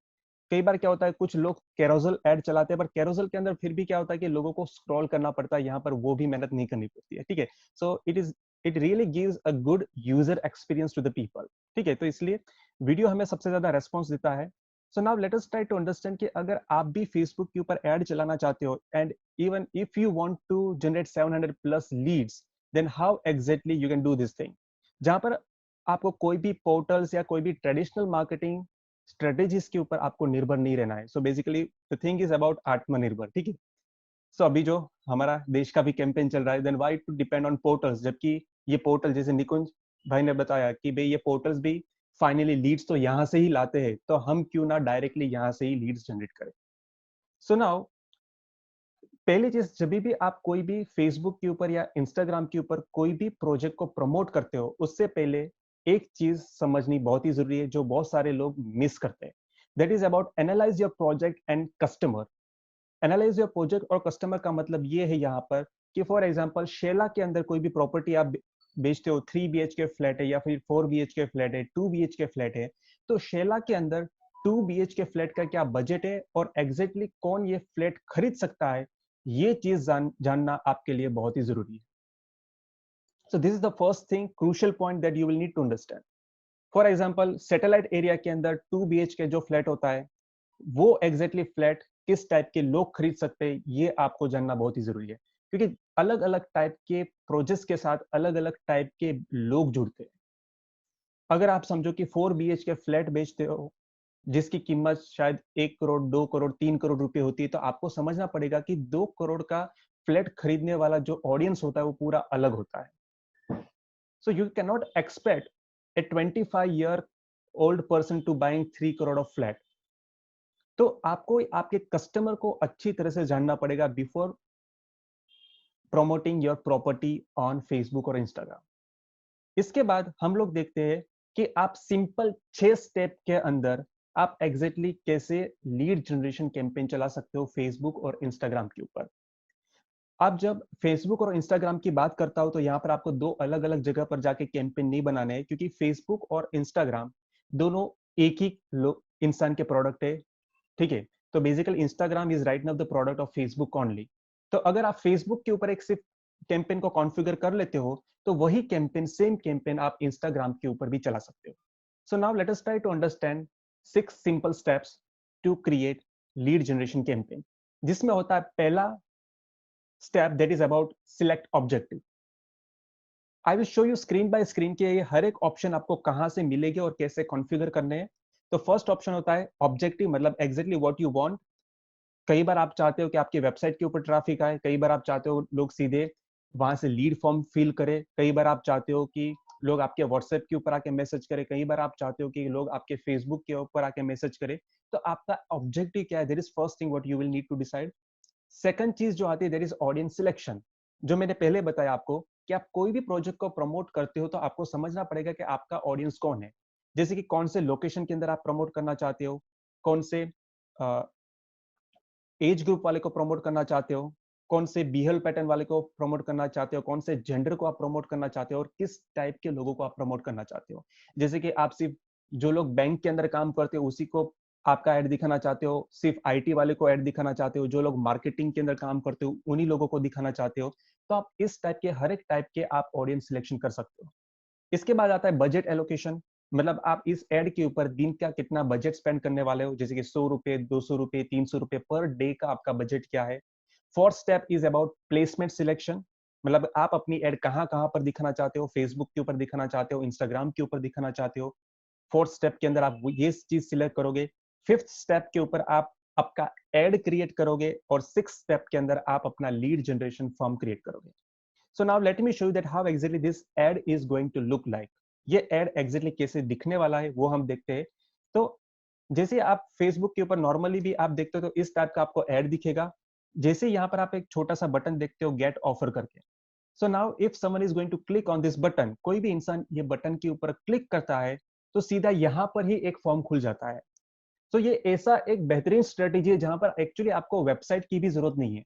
कई बार क्या होता है, कुछ लोग कैरोसेल ऐड चलाते हैं, पर कैरोसेल के अंदर फिर भी क्या होता है कि लोगों को स्क्रॉल करना पड़ता है, यहाँ पर वो भी मेहनत नहीं करनी पड़ती है, ठीक है। So it really gives a good user experience to the people, ठीक है। तो इसलिए वीडियो हमें सबसे ज्यादा रेस्पॉन्स देता है। So now let us try to understand कि अगर आप भी फेसबुक के ऊपर ऐड चलाना चाहते हो, and even if you want to generate 700 plus leads, then how exactly you can do this thing, जहां पर आपको कोई भी पोर्टल्स या कोई भी ट्रेडिशनल मार्केटिंग स्ट्रेटेजीज के ऊपर आपको निर्भर नहीं रहना है। So basically the thing is about आत्मनिर्भर, ठीक है। सो अभी जो हमारा देश का भी कैंपेन चल रहा है, then why to depend on portals, जबकि ये पोर्टल जैसे निकुंज भाई ने बताया कि भाई ये पोर्टल्स भी फाइनली लीड्स तो यहाँ से ही लाते हैं, तो हम क्यों ना डायरेक्टली यहाँ से ही लीड्स जनरेट करें। सो नाउ पहली चीज, जब भी आप कोई भी फेसबुक के ऊपर या इंस्टाग्राम के ऊपर कोई भी प्रोजेक्ट को प्रमोट करते हो, उससे पहले एक चीज समझनी बहुत ही जरूरी है, जो बहुत सारे लोग मिस करते हैं। That is about analyse your project and customer. Analyse your project और कस्टमर का मतलब ये है यहाँ पर कि फॉर एग्जांपल शेला के अंदर कोई भी प्रॉपर्टी आप बेचते हो, 3 BHK फ्लैट है या फिर 4 BHK फ्लैट है, 2 BHK फ्लैट है, तो शेला के अंदर 2 BHK फ्लैट का क्या बजट है और एग्जैक्टली कौन ये फ्लैट खरीद सकता है, ये चीज जानना आपके लिए बहुत ही जरूरी है। So this is the first thing, crucial point that you will need to understand. For example, satellite area के अंदर 2 BHK जो फ्लैट होता है, वो एग्जैक्टली फ्लैट किस टाइप के लोग खरीद सकते हैं, ये आपको जानना बहुत ही जरूरी है, क्योंकि अलग अलग टाइप के प्रोजेक्ट्स के साथ अलग अलग टाइप के लोग जुड़ते हैं। अगर आप समझो कि 4 BHK फ्लैट बेचते हो जिसकी कीमत शायद 1 करोड़, 2 करोड़, 3 करोड़ रुपए होती है, तो आपको समझना पड़ेगा कि 2 करोड़ का फ्लैट खरीदने वाला जो ऑडियंस होता है वो पूरा अलग होता है। So you cannot expect a 25-year-old person to buying 3 crore of flat. तो आपको आपके कस्टमर को अच्छी तरह से जानना पड़ेगा before promoting your property on Facebook और इंस्टाग्राम। इसके बाद हम लोग देखते हैं कि आप सिंपल 6 स्टेप के अंदर आप एग्जैक्टली कैसे लीड जनरेशन कैंपेन चला सकते हो फेसबुक और इंस्टाग्राम के ऊपर। आप जब फेसबुक और इंस्टाग्राम की बात करता हो, तो यहाँ पर आपको 2 अलग अलग जगह पर जाके कैंपेन नहीं बनाने हैं, क्योंकि फेसबुक और इंस्टाग्राम दोनों एक ही इंसान के प्रोडक्ट है, ठीक है। तो basically Instagram is right now the product of Facebook only. तो अगर आप फेसबुक के ऊपर एक सिर्फ कैंपेन को कॉन्फ़िगर कर लेते हो, तो वही कैंपेन, सेम कैंपेन आप इंस्टाग्राम के ऊपर भी चला सकते हो। So now let us try to understand 6 simple steps to create lead generation campaign, जिसमें होता है पहला step that is about select objective. I will show you screen by screen कि ये हर एक ऑप्शन आपको कहां से मिलेगी और कैसे कॉन्फ़िगर करने हैं। तो फर्स्ट ऑप्शन होता है ऑब्जेक्टिव, मतलब एग्जैक्टली व्हाट यू वांट। कई बार आप चाहते हो कि आपकी वेबसाइट के ऊपर ट्रैफिक आए, कई बार आप चाहते हो लोग सीधे वहां से लीड फॉर्म फिल करें, कई बार आप चाहते हो कि लोग आपके व्हाट्सएप के ऊपर आके मैसेज करें, कई बार आप चाहते हो कि लोग आपके फेसबुक के ऊपर आके मैसेज करें। तो आपका ऑब्जेक्टिव क्या है, that is first thing what you will need to decide. Second चीज जो आती है दैट इज ऑडियंस सिलेक्शन, जो मैंने पहले बताया आपको कि आप कोई भी प्रोजेक्ट को प्रमोट करते हो तो आपको समझना पड़ेगा कि आपका ऑडियंस कौन है। जैसे कि कौन से लोकेशन के अंदर आप प्रमोट करना चाहते हो, कौन से एज ग्रुप वाले को प्रमोट करना चाहते हो, कौन से बिहेवियर पैटर्न वाले को प्रमोट करना चाहते हो, कौन से जेंडर को आप प्रमोट करना चाहते हो और किस टाइप के लोगों को आप प्रमोट करना चाहते हो। जैसे कि आप सिर्फ जो लोग बैंक के अंदर काम करते हो उसी को आपका ऐड दिखाना चाहते हो, सिर्फ आईटी वाले को ऐड दिखाना चाहते हो, जो लोग मार्केटिंग के अंदर काम करते हो उन्हीं लोगों को दिखाना चाहते हो, तो आप इस टाइप के हर एक टाइप के आप ऑडियंस सिलेक्शन कर सकते हो। इसके बाद आता है बजट एलोकेशन, मतलब आप इस एड के ऊपर दिन का कितना बजट स्पेंड करने वाले हो, जैसे कि 100 रुपए, 200 रुपए, 300 रुपए पर डे का आपका बजट क्या है। Fourth step is about placement selection, मतलब आप अपनी एड कहाँ कहाँ पर दिखाना चाहते हो, फेसबुक के ऊपर दिखाना चाहते हो, इंस्टाग्राम के ऊपर दिखाना चाहते हो। फोर्थ स्टेप के अंदर आप ये चीज सिलेक्ट करोगे। फिफ्थ स्टेप के ऊपर आप आपका एड क्रिएट करोगे और सिक्स स्टेप के अंदर आप अपना लीड जनरेशन फॉर्म क्रिएट करोगे। So now let me show you that how exactly this ad is going to look like. ये ad exactly कैसे दिखने वाला है वो हम देखते हैं। तो जैसे आप Facebook के ऊपर नॉर्मली भी आप देखते हो तो इस टाइप का आपको ad दिखेगा। जैसे यहाँ पर आप एक छोटा सा बटन देखते हो गेट ऑफर करके। So now if someone is going to click on this button, कोई भी इंसान ये बटन के ऊपर क्लिक करता है तो सीधा यहाँ पर ही एक फॉर्म खुल जाता है। तो ये ऐसा एक बेहतरीन स्ट्रेटेजी है जहां पर एक्चुअली आपको वेबसाइट की भी जरूरत नहीं है।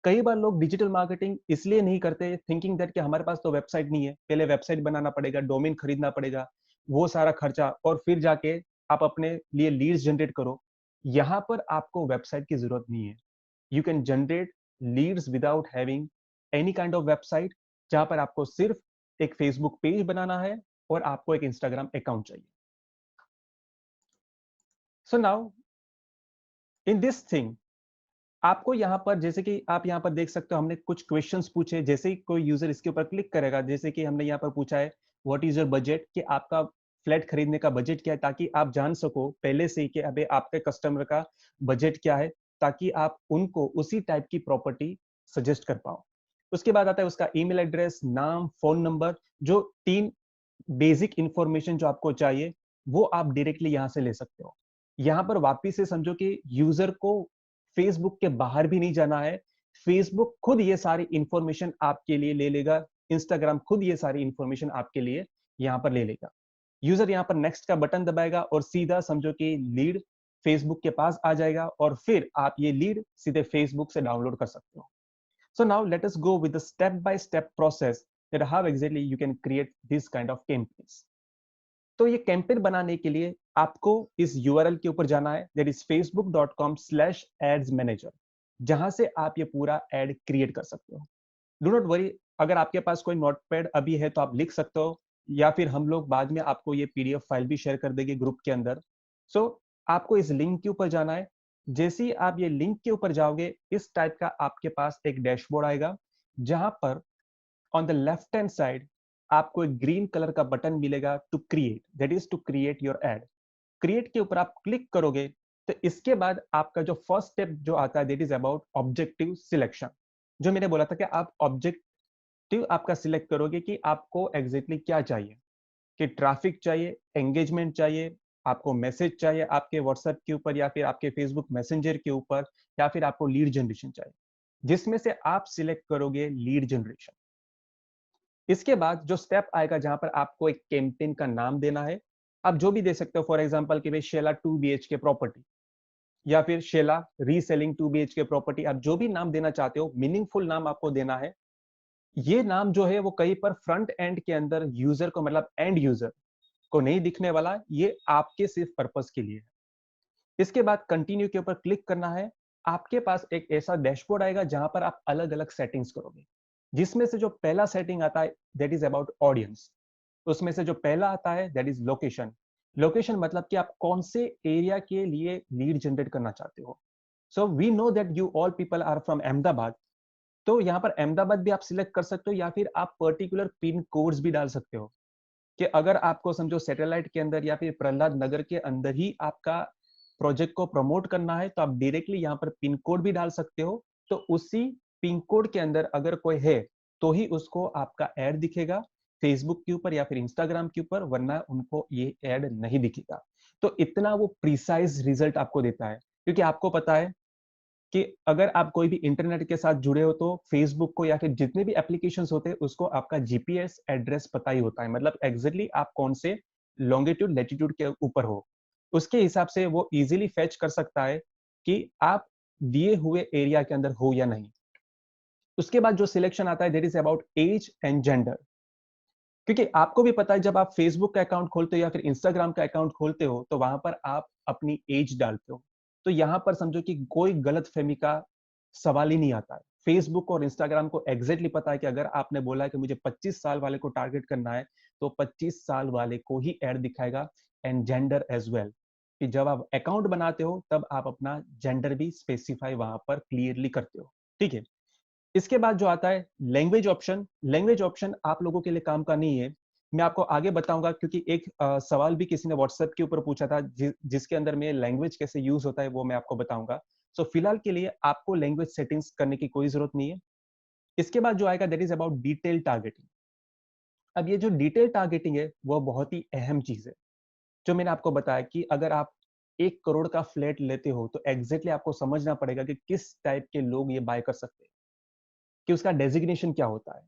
कई बार लोग डिजिटल मार्केटिंग इसलिए नहीं करते, थिंकिंग दैट कि हमारे पास तो वेबसाइट नहीं है, पहले वेबसाइट बनाना पड़ेगा, डोमेन खरीदना पड़ेगा, वो सारा खर्चा, और फिर जाके आप अपने लिए लीड्स जनरेट करो। यहाँ पर आपको वेबसाइट की जरूरत नहीं है। You can generate Leeds without having any kind of website, जहां पर आपको सिर्फ एक फेसबुक पेज बनाना है और आपको एक इंस्टाग्राम अकाउंट चाहिए। So now in this thing आपको यहाँ पर, जैसे कि आप यहाँ पर देख सकते हो, हमने कुछ क्वेश्चंस पूछे। जैसे ही कोई यूजर इसके ऊपर क्लिक करेगा, जैसे कि हमने यहाँ पर पूछा है व्हाट इज योर बजट, कि आपका फ्लैट खरीदने का बजट क्या है, ताकि आप जान सको पहले से ही कि अबे आपके कस्टमर का बजट क्या है, ताकि आप उनको उसी टाइप की प्रॉपर्टी सजेस्ट कर पाओ। उसके बाद आता है उसका ईमेल एड्रेस, नाम, फोन नंबर, जो 3 बेसिक इंफॉर्मेशन जो आपको चाहिए वो आप डायरेक्टली यहाँ से ले सकते हो। यहाँ पर वापिस से समझो कि यूजर को फेसबुक के बाहर भी नहीं जाना है, फेसबुक खुद ये सारी इंफॉर्मेशन आपके लिए ले लेगा, इंस्टाग्राम खुद ये सारी इंफॉर्मेशन आपके लिए यहाँ पर ले लेगा। यूजर यहाँ पर नेक्स्ट का बटन दबाएगा और सीधा समझो कि लीड फेसबुक के पास आ जाएगा और फिर आप ये लीड सीधे फेसबुक से डाउनलोड कर सकते हो। So now let us go with the step-by-step process that how exactly you can create this kind of campaigns. तो ये कैंपेन बनाने के लिए आपको इस URL के ऊपर जाना है, that is facebook.com/adsmanager, जहां से आप ये पूरा एड क्रिएट कर सकते हो। डू नॉट वरी, अगर आपके पास कोई नोटपैड अभी है तो आप लिख सकते हो, या फिर हम लोग बाद में आपको ये PDF फाइल भी शेयर कर देंगे ग्रुप के अंदर। सो आपको इस लिंक के ऊपर जाना है। जैसे ही आप ये लिंक के ऊपर जाओगे, इस टाइप का आपके पास एक डैशबोर्ड आएगा, जहां पर on the left hand side आपको एक ग्रीन कलर का बटन मिलेगा to create, that is to create your ad. Create के ऊपर आप क्लिक करोगे तो इसके बाद आपका जो फर्स्ट स्टेप जो आता है that is about objective selection. जो मैंने बोला था कि आप ऑब्जेक्टिव आपका सिलेक्ट करोगे कि आपको एग्जैक्टली क्या चाहिए, कि ट्रैफिक चाहिए, एंगेजमेंट चाहिए, आपको मैसेज चाहिए आपके व्हाट्सएप के ऊपर या फिर आपके फेसबुक मैसेंजर के ऊपर, या फिर आपको लीड जनरेशन चाहिए, जिसमें से आप सिलेक्ट करोगे लीड जनरेशन। इसके बाद जो स्टेप आएगा जहां पर आपको एक कैंपेन का नाम देना है। आप जो भी दे सकते हो, फॉर एग्जांपल कि भाई शेला 2 BHK प्रॉपर्टी, या फिर शेला रीसेलिंग 2 BHK प्रॉपर्टी, आप जो भी नाम देना चाहते हो, मीनिंगफुल नाम आपको देना है। ये नाम जो है वो कहीं पर फ्रंट एंड के अंदर यूजर को, मतलब एंड यूजर को नहीं दिखने वाला, ये आपके सिर्फ पर्पस के लिए है। इसके बाद कंटिन्यू के ऊपर क्लिक करना है। आपके पास एक ऐसा डैशबोर्ड आएगा जहां पर आप अलग अलग सेटिंग्स करोगे, जिसमें से जो पहला सेटिंग आता है दैट इज अबाउट ऑडियंस। उसमें से जो पहला आता है दैट इज लोकेशन। लोकेशन मतलब कि आप कौन से एरिया के लिए लीड जनरेट करना चाहते हो। So we know that you all people are from Ahmedabad, तो यहाँ पर अहमदाबाद भी आप सिलेक्ट कर सकते हो, या फिर आप पर्टिकुलर पिन कोड्स भी डाल सकते हो, कि अगर आपको समझो सैटेलाइट के अंदर या फिर प्रहलाद नगर के अंदर ही आपका प्रोजेक्ट को प्रमोट करना है, तो आप डायरेक्टली यहाँ पर पिन कोड भी डाल सकते हो। तो उसी पिन कोड के अंदर अगर कोई है तो ही उसको आपका ऐड दिखेगा फेसबुक के ऊपर या फिर इंस्टाग्राम के ऊपर, वरना उनको ये ऐड नहीं दिखेगा। तो इतना वो प्रिसाइज रिजल्ट आपको देता है, क्योंकि आपको पता है कि अगर आप कोई भी इंटरनेट के साथ जुड़े हो तो फेसबुक को या फिर जितने भी एप्लीकेशंस होते हैं उसको आपका जीपीएस एड्रेस पता ही होता है, मतलब एग्जैक्टली आप कौन से लॉन्गिट्यूड लैटिट्यूड के ऊपर हो, उसके हिसाब से वो इजीली फैच कर सकता है कि आप दिए हुए एरिया के अंदर हो या नहीं। उसके बाद जो सिलेक्शन आता है that is about age and gender, क्योंकि आपको भी पता है जब आप फेसबुक का अकाउंट खोलते हो या फिर इंस्टाग्राम का अकाउंट खोलते हो तो वहां पर आप अपनी एज डालते हो, तो यहां पर समझो कि कोई गलत फहमी का सवाल ही नहीं आता है। फेसबुक और इंस्टाग्राम को एग्जैक्टली पता है कि अगर आपने बोला है कि मुझे 25 साल वाले को टारगेट करना है तो 25 साल वाले को ही ऐड दिखाएगा, एंड जेंडर एज वेल, कि जब आप अकाउंट बनाते हो तब आप अपना जेंडर भी स्पेसिफाई वहां पर क्लियरली करते हो, ठीक है। इसके बाद जो आता है लैंग्वेज ऑप्शन, लैंग्वेज ऑप्शन आप लोगों के लिए काम का नहीं है, मैं आपको आगे बताऊंगा, क्योंकि एक सवाल भी किसी ने व्हाट्सएप के ऊपर पूछा था जिसके अंदर में लैंग्वेज कैसे यूज होता है वो मैं आपको बताऊंगा। सो फिलहाल के लिए आपको लैंग्वेज सेटिंग्स करने की कोई जरूरत नहीं है। इसके बाद जो आएगा that is about detail targeting. अब ये जो डिटेल टारगेटिंग है वो बहुत ही अहम चीज है, जो मैंने आपको बताया कि अगर आप 1 करोड़ का फ्लैट लेते हो तो एग्जैक्टली आपको समझना पड़ेगा कि किस टाइप के लोग ये बाय कर सकते हैं, कि उसका डेजिग्नेशन क्या होता है।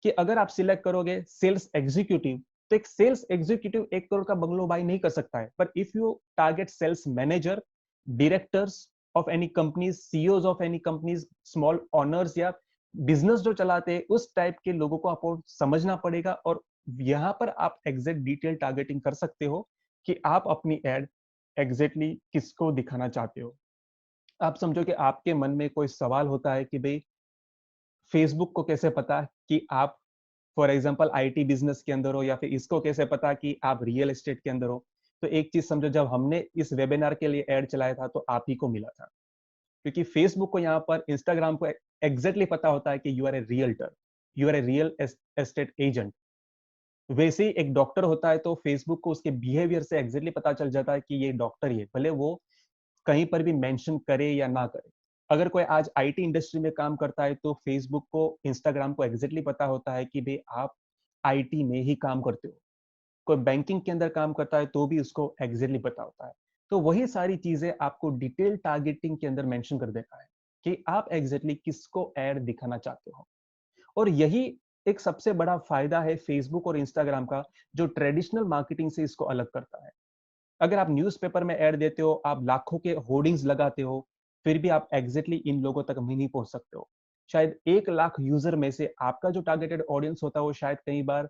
कि अगर आप सिलेक्ट करोगे सेल्स एग्जीक्यूटिव तो एक सेल्स एग्जीक्यूटिव 1 करोड़ का बंगलो बाय नहीं कर सकता है, पर if you target sales manager, directors of any companies, CEOs of any companies, small owners या बिजनेस जो चलाते हैं उस टाइप के लोगों को आपको समझना पड़ेगा, और यहां पर आप एग्जैक्ट डिटेल टारगेटिंग कर सकते हो कि आप अपनी एड एग्जैक्टली किसको दिखाना चाहते हो। आप समझो कि आपके मन में कोई सवाल होता है कि भाई फेसबुक को कैसे पता कि आप फॉर एग्जांपल आईटी बिजनेस के अंदर हो, या फिर इसको कैसे पता कि आप रियल एस्टेट के अंदर हो। तो एक चीज समझो, जब हमने इस वेबिनार के लिए ऐड चलाया था तो आप ही को मिला था, क्योंकि फेसबुक को यहाँ पर इंस्टाग्राम को एग्जैक्टली पता होता है कि you are a realtor, you are a real estate agent. वैसे ही एक डॉक्टर होता है तो फेसबुक को उसके बिहेवियर से एग्जैक्टली पता चल जाता है कि ये डॉक्टर ही है, भले वो कहीं पर भी मेंशन करे या ना करे। अगर कोई आज आईटी इंडस्ट्री में काम करता है तो फेसबुक को, इंस्टाग्राम को एग्जैक्टली पता होता है कि भाई आप आईटी में ही काम करते हो। कोई बैंकिंग के अंदर काम करता है तो भी उसको एग्जैक्टली पता होता है। तो वही सारी चीजें आपको डिटेल टारगेटिंग के अंदर मेंशन कर देना है कि आप एग्जैक्टली किसको ऐड दिखाना चाहते हो। और यही एक सबसे बड़ा फायदा है फेसबुक और इंस्टाग्राम का, जो ट्रेडिशनल मार्केटिंग से इसको अलग करता है। अगर आप न्यूज़पेपर में ऐड देते हो, आप लाखों के होर्डिंग्स लगाते हो, फिर भी आप एग्जैक्टली इन लोगों तक नहीं पहुंच सकते हो। शायद 1 लाख यूजर में से आपका जो टारगेटेड ऑडियंस होता है वो शायद कई बार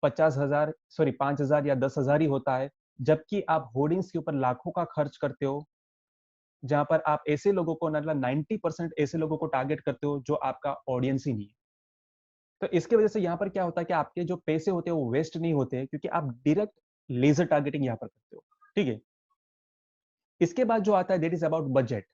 50,000 सॉरी 5,000 या 10,000 ही होता है, जबकि आप होर्डिंग्स के ऊपर लाखों का खर्च करते हो, जहां पर आप ऐसे लोगों को, मतलब 90% ऐसे लोगों को टारगेट करते हो जो आपका ऑडियंस ही नहीं है। तो इसकी वजह से यहाँ पर क्या होता है कि आपके जो पैसे होते हैं वो वेस्ट नहीं होते, क्योंकि आप डायरेक्ट लेजर टारगेटिंग यहाँ पर करते हो, ठीक है। इसके बाद जो आता है दैट इज अबाउट बजट,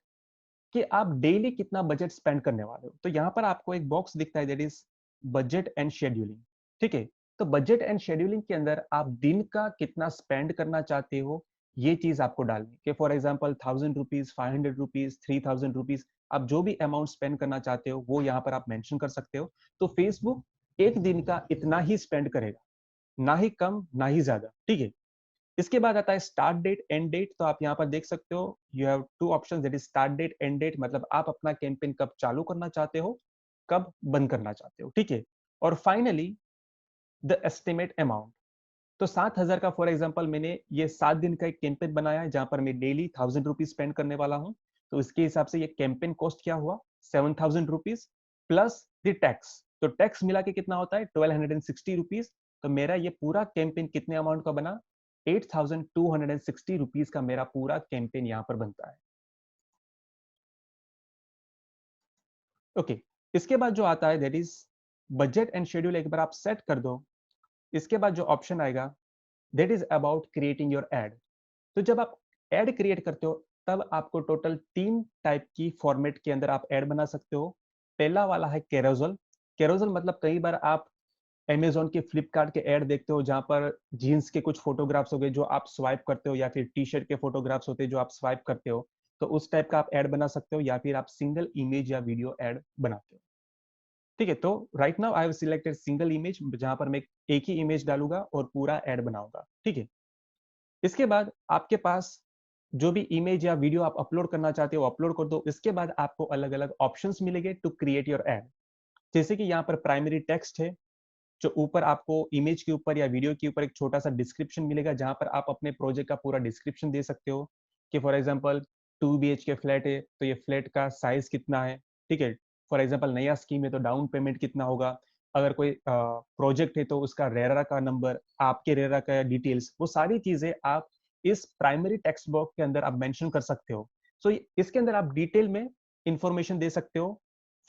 कि आप डेली कितना बजट स्पेंड करने वाले हो। तो यहाँ पर आपको एक बॉक्स दिखता है that is budget and scheduling, ठीक है। तो बजट एंड शेड्यूलिंग के अंदर आप दिन का कितना स्पेंड करना चाहते हो ये चीज आपको डालनी, कि for example 1,000 rupees, 500 rupees, 3,000 rupees, आप जो भी अमाउंट स्पेंड करना चाहते हो वो यहाँ पर आप मेंशन कर सकते हो। तो फेसबुक एक दिन का इतना ही स्पेंड करेगा, ना ही कम ना ही ज्यादा, ठीक है। इसके बाद आता है स्टार्ट डेट एंड डेट। तो आप यहाँ पर देख सकते हो you have 2 options, that is start date end date, मतलब आप अपना कैंपेन कब चालू करना चाहते हो, कब बंद करना चाहते हो, ठीक है। और फाइनली द एस्टिमेट अमाउंट। तो 7,000 का फॉर एग्जांपल मैंने ये 7 दिन का एक कैंपेन बनाया है जहां पर मैं डेली 1,000 रुपीज स्पेंड करने वाला हूं। तो इसके हिसाब से ये कैंपेन कॉस्ट क्या हुआ, 7,000 रुपीज प्लस द टैक्स। तो टैक्स मिला के कितना होता है, 1,260 रुपीज। तो मेरा ये पूरा कैंपेन कितने अमाउंट का बना, 8,260 रुपीज का मेरा पूरा कैंपेन यहां पर बनता है, ओके। इसके बाद जो आता है that is budget and schedule. एक बार आप सेट कर दो, इसके बाद जो ऑप्शन आएगा that is about creating your add. तो जब आप एड क्रिएट करते हो तब आपको टोटल 3 टाइप की फॉर्मेट के अंदर आप एड बना सकते हो। पहला वाला है कैरोजल। कैरोजल मतलब कई बार आप अमेजोन के, फ्लिपकार्ट के ऐड देखते हो जहां पर जीन्स के कुछ फोटोग्राफ्स हो गए जो आप स्वाइप करते हो, या फिर टी शर्ट के फोटोग्राफ्स होते हैं जो आप स्वाइप करते हो। तो उस टाइप का आप ऐड बना सकते हो, या फिर आप सिंगल इमेज या वीडियो ऐड बनाते हो, ठीक है। तो right now I have selected single image, जहां पर मैं एक ही इमेज डालूंगा और पूरा ऐड बनाऊंगा, ठीक है। इसके बाद आपके पास जो भी इमेज या वीडियो आप अपलोड करना चाहते हो अपलोड कर दो। इसके बाद आपको अलग अलग ऑप्शंस मिलेंगे टू क्रिएट योर एड। जैसे कि यहाँ पर प्राइमरी टेक्स्ट है, जो ऊपर आपको इमेज के ऊपर या वीडियो के ऊपर एक छोटा सा डिस्क्रिप्शन मिलेगा, जहां पर आप अपने प्रोजेक्ट का पूरा डिस्क्रिप्शन दे सकते हो कि फॉर एग्जांपल 2 BHK फ्लैट है तो ये फ्लैट का साइज कितना है, ठीक है। फॉर एग्जांपल नया स्कीम है तो डाउन पेमेंट कितना होगा, अगर कोई प्रोजेक्ट है तो उसका रेरा का नंबर, आपके रेरा का डिटेल्स, वो सारी चीजें आप इस प्राइमरी टेक्स्ट बॉक्स के अंदर आप मेंशन कर सकते हो। सो इसके अंदर आप डिटेल में इंफॉर्मेशन दे सकते हो।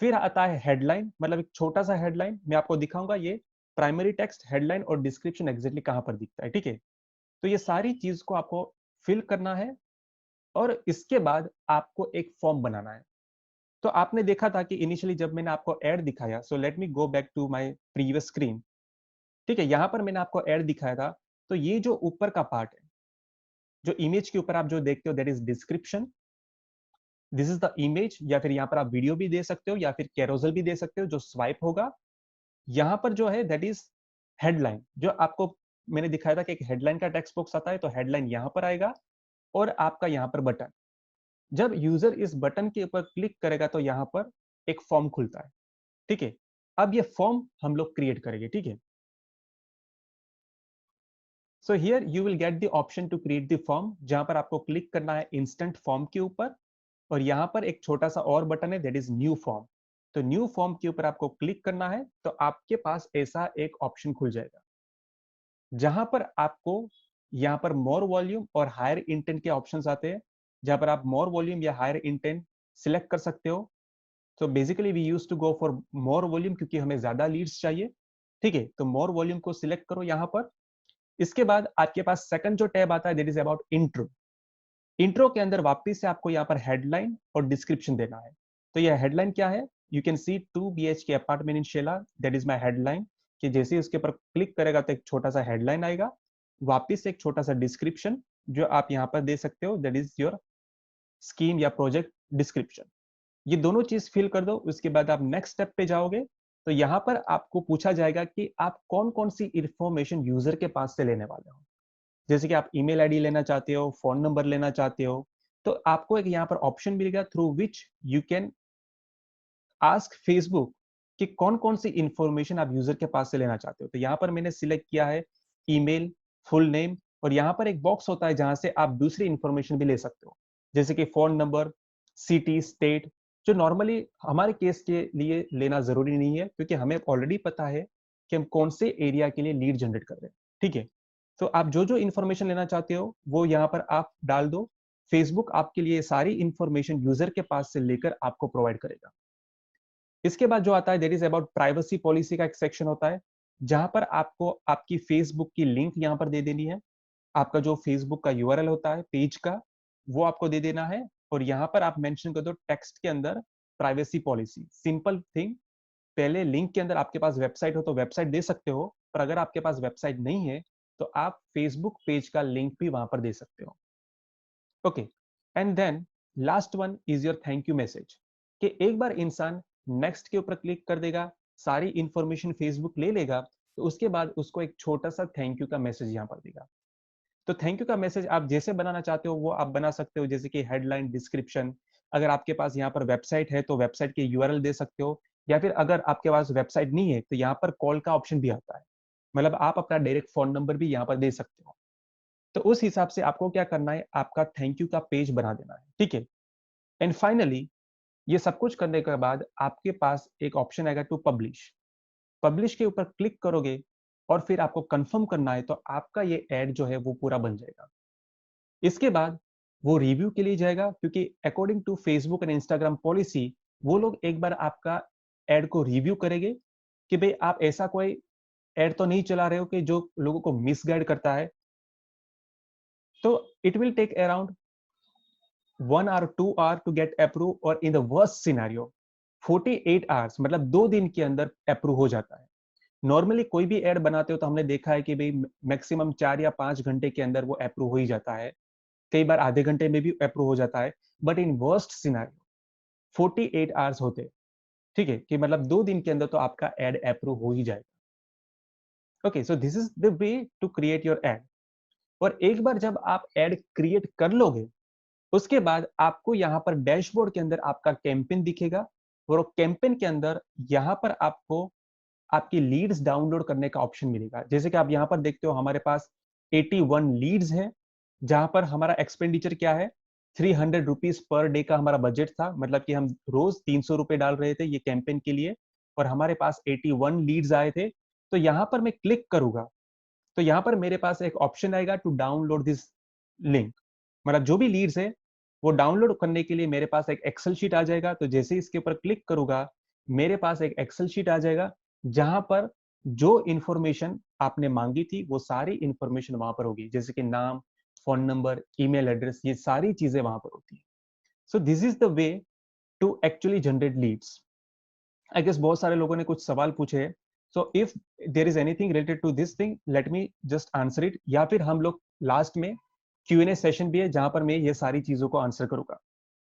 फिर आता है हेडलाइन, मतलब एक छोटा सा हेडलाइन, मैं आपको दिखाऊंगा ये प्राइमरी टेक्स्ट, हेडलाइन और डिस्क्रिप्शन एग्जैक्टली कहां पर दिखता है, ठीक है। तो ये सारी चीज को आपको फिल करना है और इसके बाद आपको एक फॉर्म बनाना है। तो आपने देखा था कि इनिशियली जब मैंने आपको ऐड दिखाया, so let me go back to my previous screen, ठीक है। यहां पर मैंने आपको ऐड दिखाया था, तो ये जो ऊपर का पार्ट है, जो इमेज के ऊपर आप जो देखते हो that is description, this is the image, या फिर यहाँ पर आप वीडियो भी दे सकते हो या फिर कैरोसल भी दे सकते हो जो स्वाइप होगा। यहाँ पर जो है दैट इज हेडलाइन, जो आपको मैंने दिखाया था कि एक हेडलाइन का टेक्स्ट बॉक्स आता है, तो हेडलाइन यहाँ पर आएगा और आपका यहाँ पर बटन। जब यूजर इस बटन के ऊपर क्लिक करेगा तो यहाँ पर एक फॉर्म खुलता है, ठीक है। अब ये फॉर्म हम लोग क्रिएट करेंगे, ठीक है। So here you will get the option to create the form, जहां पर आपको क्लिक करना है इंस्टेंट फॉर्म के ऊपर, और यहाँ पर एक छोटा सा और बटन है दैट इज न्यू फॉर्म। तो न्यू फॉर्म के ऊपर आपको क्लिक करना है, तो आपके पास ऐसा एक ऑप्शन खुल जाएगा, जहां पर आपको यहाँ पर मोर वॉल्यूम और हायर इंटेंट के ऑप्शंस आते हैं, जहां पर आप मोर वॉल्यूम या हायर इंटेंट सिलेक्ट कर सकते हो। तो basically we use to go for more volume, क्योंकि हमें ज्यादा लीड्स चाहिए, ठीक है। तो मोर वॉल्यूम को सिलेक्ट करो यहाँ पर। इसके बाद आपके पास सेकंड जो टैब आता है that is about intro. Intro के अंदर वापस से आपको यहाँ पर हेडलाइन और डिस्क्रिप्शन देना है। तो यह हेडलाइन क्या है, you can see 2 BHK apartment in Shelah, that is my headline. कि जैसे उसके ऊपर क्लिक करेगा तो एक छोटा सा हेडलाइन आएगा, वापस से एक छोटा सा डिस्क्रिप्शन जो आप यहाँ पर दे सकते हो, दैट इज योर स्कीम या प्रोजेक्ट डिस्क्रिप्शन। ये दोनों चीज फिल कर दो। उसके बाद आप नेक्स्ट स्टेप पे जाओगे, तो यहाँ पर आपको पूछा जाएगा कि आप कौन कौन सी इंफॉर्मेशन यूजर के पास से लेने वाले हो। जैसे कि आप ईमेल आईडी लेना चाहते हो, फोन नंबर लेना चाहते हो, तो आपको एक यहाँ पर ऑप्शन मिलेगा through which you can ask Facebook कि कौन कौन सी इंफॉर्मेशन आप यूजर के पास से लेना चाहते हो। तो यहाँ पर मैंने सिलेक्ट किया है ईमेल, फुल नेम, और यहाँ पर एक बॉक्स होता है जहां से आप दूसरी इंफॉर्मेशन भी ले सकते हो, जैसे कि फोन नंबर, सिटी, स्टेट, जो नॉर्मली हमारे केस के लिए लेना जरूरी नहीं है, क्योंकि हमें ऑलरेडी पता है कि हम कौन से एरिया के लिए लीड जनरेट कर रहे हैं, ठीक है। तो आप जो जो इंफॉर्मेशन लेना चाहते हो वो यहाँ पर आप डाल दो। फेसबुक आपके लिए सारी इंफॉर्मेशन यूजर के पास से लेकर आपको प्रोवाइड करेगा। इसके बाद जो आता है that is about privacy policy का एक सेक्शन होता है, जहां पर आपको आपकी फेसबुक की लिंक यहाँ पर दे देनी है। आपका जो फेसबुक का यूआरएल होता है पेज का, वो आपको दे देना है, और यहाँ पर आप मेंशन कर दो टेक्स्ट के अंदर प्राइवेसी पॉलिसी। सिंपल थिंग, पहले लिंक के अंदर आपके पास वेबसाइट हो तो वेबसाइट दे सकते हो, पर अगर आपके पास वेबसाइट नहीं है तो आप फेसबुक पेज का लिंक भी वहां पर दे सकते हो। Okay, and then last one is your thank you message, कि एक बार इंसान नेक्स्ट के ऊपर क्लिक कर देगा, सारी इंफॉर्मेशन फेसबुक ले लेगा, तो उसके बाद उसको एक छोटा सा थैंक यू का मैसेज यहाँ पर देगा। तो थैंक यू का मैसेज आप जैसे बनाना चाहते हो वो आप बना सकते हो, जैसे कि हेडलाइन, डिस्क्रिप्शन। अगर आपके पास यहाँ पर वेबसाइट है तो वेबसाइट के यूआरएल दे सकते हो, या फिर अगर आपके पास वेबसाइट नहीं है तो यहाँ पर कॉल का ऑप्शन भी आता है, मतलब आप अपना डायरेक्ट फोन नंबर भी यहाँ पर दे सकते हो। तो उस हिसाब से आपको क्या करना है, आपका थैंक यू का पेज बना देना है, ठीक है। एंड फाइनली ये सब कुछ करने के बाद आपके पास एक ऑप्शन आएगा टू पब्लिश। पब्लिश के ऊपर क्लिक करोगे और फिर आपको कंफर्म करना है, तो आपका ये एड जो है वो पूरा बन जाएगा। इसके बाद वो रिव्यू के लिए जाएगा, क्योंकि according to Facebook and Instagram policy वो लोग एक बार आपका एड को रिव्यू करेंगे कि भाई आप ऐसा कोई एड तो नहीं चला रहे हो कि जो लोगों को मिसगाइड करता है। तो it will take around 1 or 2 hour to get approved, और in the worst scenario 48 hours, मतलब 2 दिन के अंदर अप्रूव हो जाता है। नॉर्मली कोई भी एड बनाते हो तो हमने देखा है कि भाई मैक्सिमम 4 या 5 घंटे के अंदर वो अप्रूव हो ही जाता है, कई बार आधे घंटे में भी अप्रूव हो जाता है, but in worst scenario 48 hours होते, ठीक है, कि मतलब 2 दिन के अंदर तो आपका एड अप्रूव हो ही जाएगा। Okay, so this is the way to create your ad. और एक बार जब आप एड क्रिएट कर लोगे उसके बाद आपको यहाँ पर डैशबोर्ड के अंदर आपका कैंपेन दिखेगा और कैंपेन के अंदर यहाँ पर आपको आपकी लीड्स डाउनलोड करने का ऑप्शन मिलेगा। जैसे कि आप यहाँ पर देखते हो हमारे पास 81 लीड्स हैं, जहां पर हमारा एक्सपेंडिचर क्या है, 300 रुपीज पर डे का हमारा बजट था, मतलब कि हम रोज 300 रुपए डाल रहे थे ये कैंपेन के लिए, और हमारे पास 81 लीड्स आए थे। तो यहाँ पर मैं क्लिक करूंगा तो यहाँ पर मेरे पास एक ऑप्शन आएगा टू डाउनलोड दिस लिंक, मतलब जो भी लीड्स है वो डाउनलोड करने के लिए मेरे पास एक एक्सेल शीट आ जाएगा। तो जैसे इसके ऊपर क्लिक करूंगा मेरे पास एक एक्सेल शीट आ जाएगा, जहां पर जो इंफॉर्मेशन आपने मांगी थी वो सारी इंफॉर्मेशन वहां पर होगी, जैसे कि नाम, फोन नंबर, ईमेल एड्रेस, ये सारी चीजें वहां पर होती है। So this is the way to actually generate leads. I guess बहुत सारे लोगों ने कुछ सवाल पूछे हैं, so if there is anything related to this thing let me just answer it, या फिर हम लोग लास्ट में Q&A सेशन भी है जहां पर मैं ये सारी चीजों को आंसर करूंगा।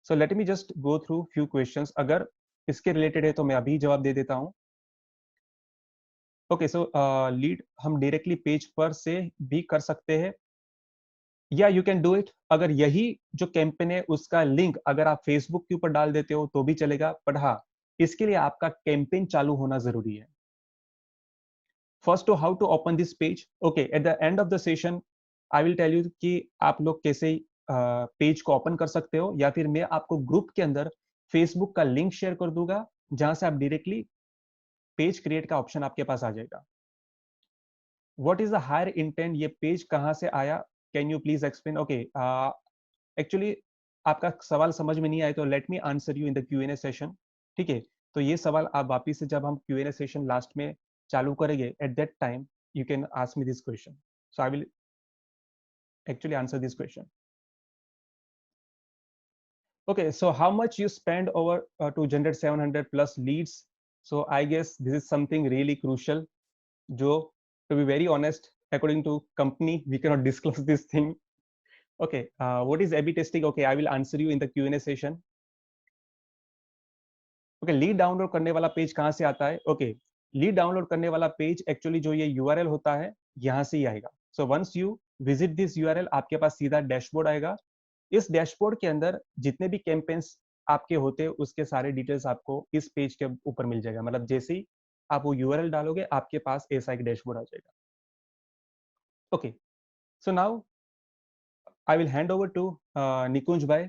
सो let me just go through few questions, अगर इसके रिलेटेड है तो मैं अभी जवाब दे देता हूं। ओके, सो लीड हम डायरेक्टली पेज पर से भी कर सकते हैं, या यू कैन डू इट, अगर यही जो कैंपेन है उसका लिंक अगर आप फेसबुक के ऊपर डाल देते हो तो भी चलेगा, बट हाँ इसके लिए आपका कैंपेन चालू होना जरूरी है। First, to how to open this page. Okay, at the end of the session I will tell you कि आप लोग कैसे पेज को ओपन कर सकते हो, या फिर मैं आपको ग्रुप के अंदर फेसबुक का लिंक शेयर कर दूंगा जहां से आप डायरेक्टली पेज क्रिएट का ऑप्शन आपके पास आ जाएगा। What is the higher intent, ये पेज कहां से आया, can you please explain. Okay, actually आपका सवाल समझ में नहीं आया तो let me answer you in the Q&A session, ठीक है। तो ये सवाल आप वापिस से जब हम Q&A सेशन लास्ट में चालू करेंगे at that time you can ask me this question, so I will actually answer this question. Okay, so how much you spend over to generate 700 plus leads? So I guess this is something really crucial, jo to be very honest according to company we cannot disclose this thing. Okay, what is A/B testing? Okay, I will answer you in the Q&A session. Okay, lead download करने वाला page कहां से आता है? Okay, lead download करने वाला page actually जो ये URL होता है यहां से ही आएगा। So once you visit this URL आपके पास सीधा डैशबोर्ड आएगा। इस डैशबोर्ड के अंदर जितने भी कैंपेन्स आपके होते हैं उसके सारे डिटेल्स आपको इस पेज के ऊपर मिल जाएगा, मतलब जैसे ही आप वो URL डालोगे आपके पास ऐसा एक डैशबोर्ड आ जाएगा। Okay, so now I will hand over to Nikunj भाई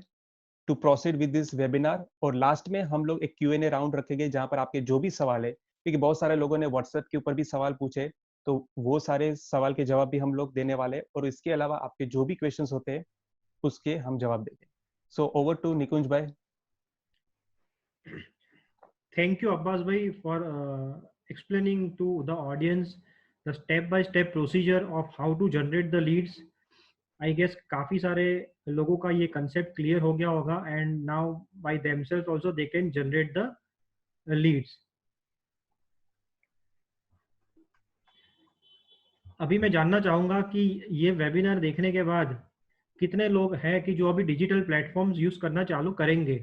to proceed with this webinar, और लास्ट में हम लोग एक Q&A राउंड रखेंगे जहां पर आपके जो भी सवाल है, क्योंकि बहुत सारे लोगों ने व्हाट्सएप के ऊपर भी सवाल पूछे, तो वो सारे सवाल के जवाब भी हम लोग देने वाले, और इसके अलावा आपके जो भी क्वेश्चंस होते हैं उसके हम जवाब देंगे। सो ओवर टू निकुंज भाई। Thank you, Abbas bhai, for explaining to the audience the step-by-step procedure of how to generate the leads. I guess काफी सारे लोगों का ये concept clear हो गया होगा, and now by themselves also they can generate the leads. अभी मैं जानना चाहूंगा कि ये वेबिनार देखने के बाद कितने लोग हैं कि जो अभी डिजिटल प्लेटफॉर्म्स यूज करना चालू करेंगे।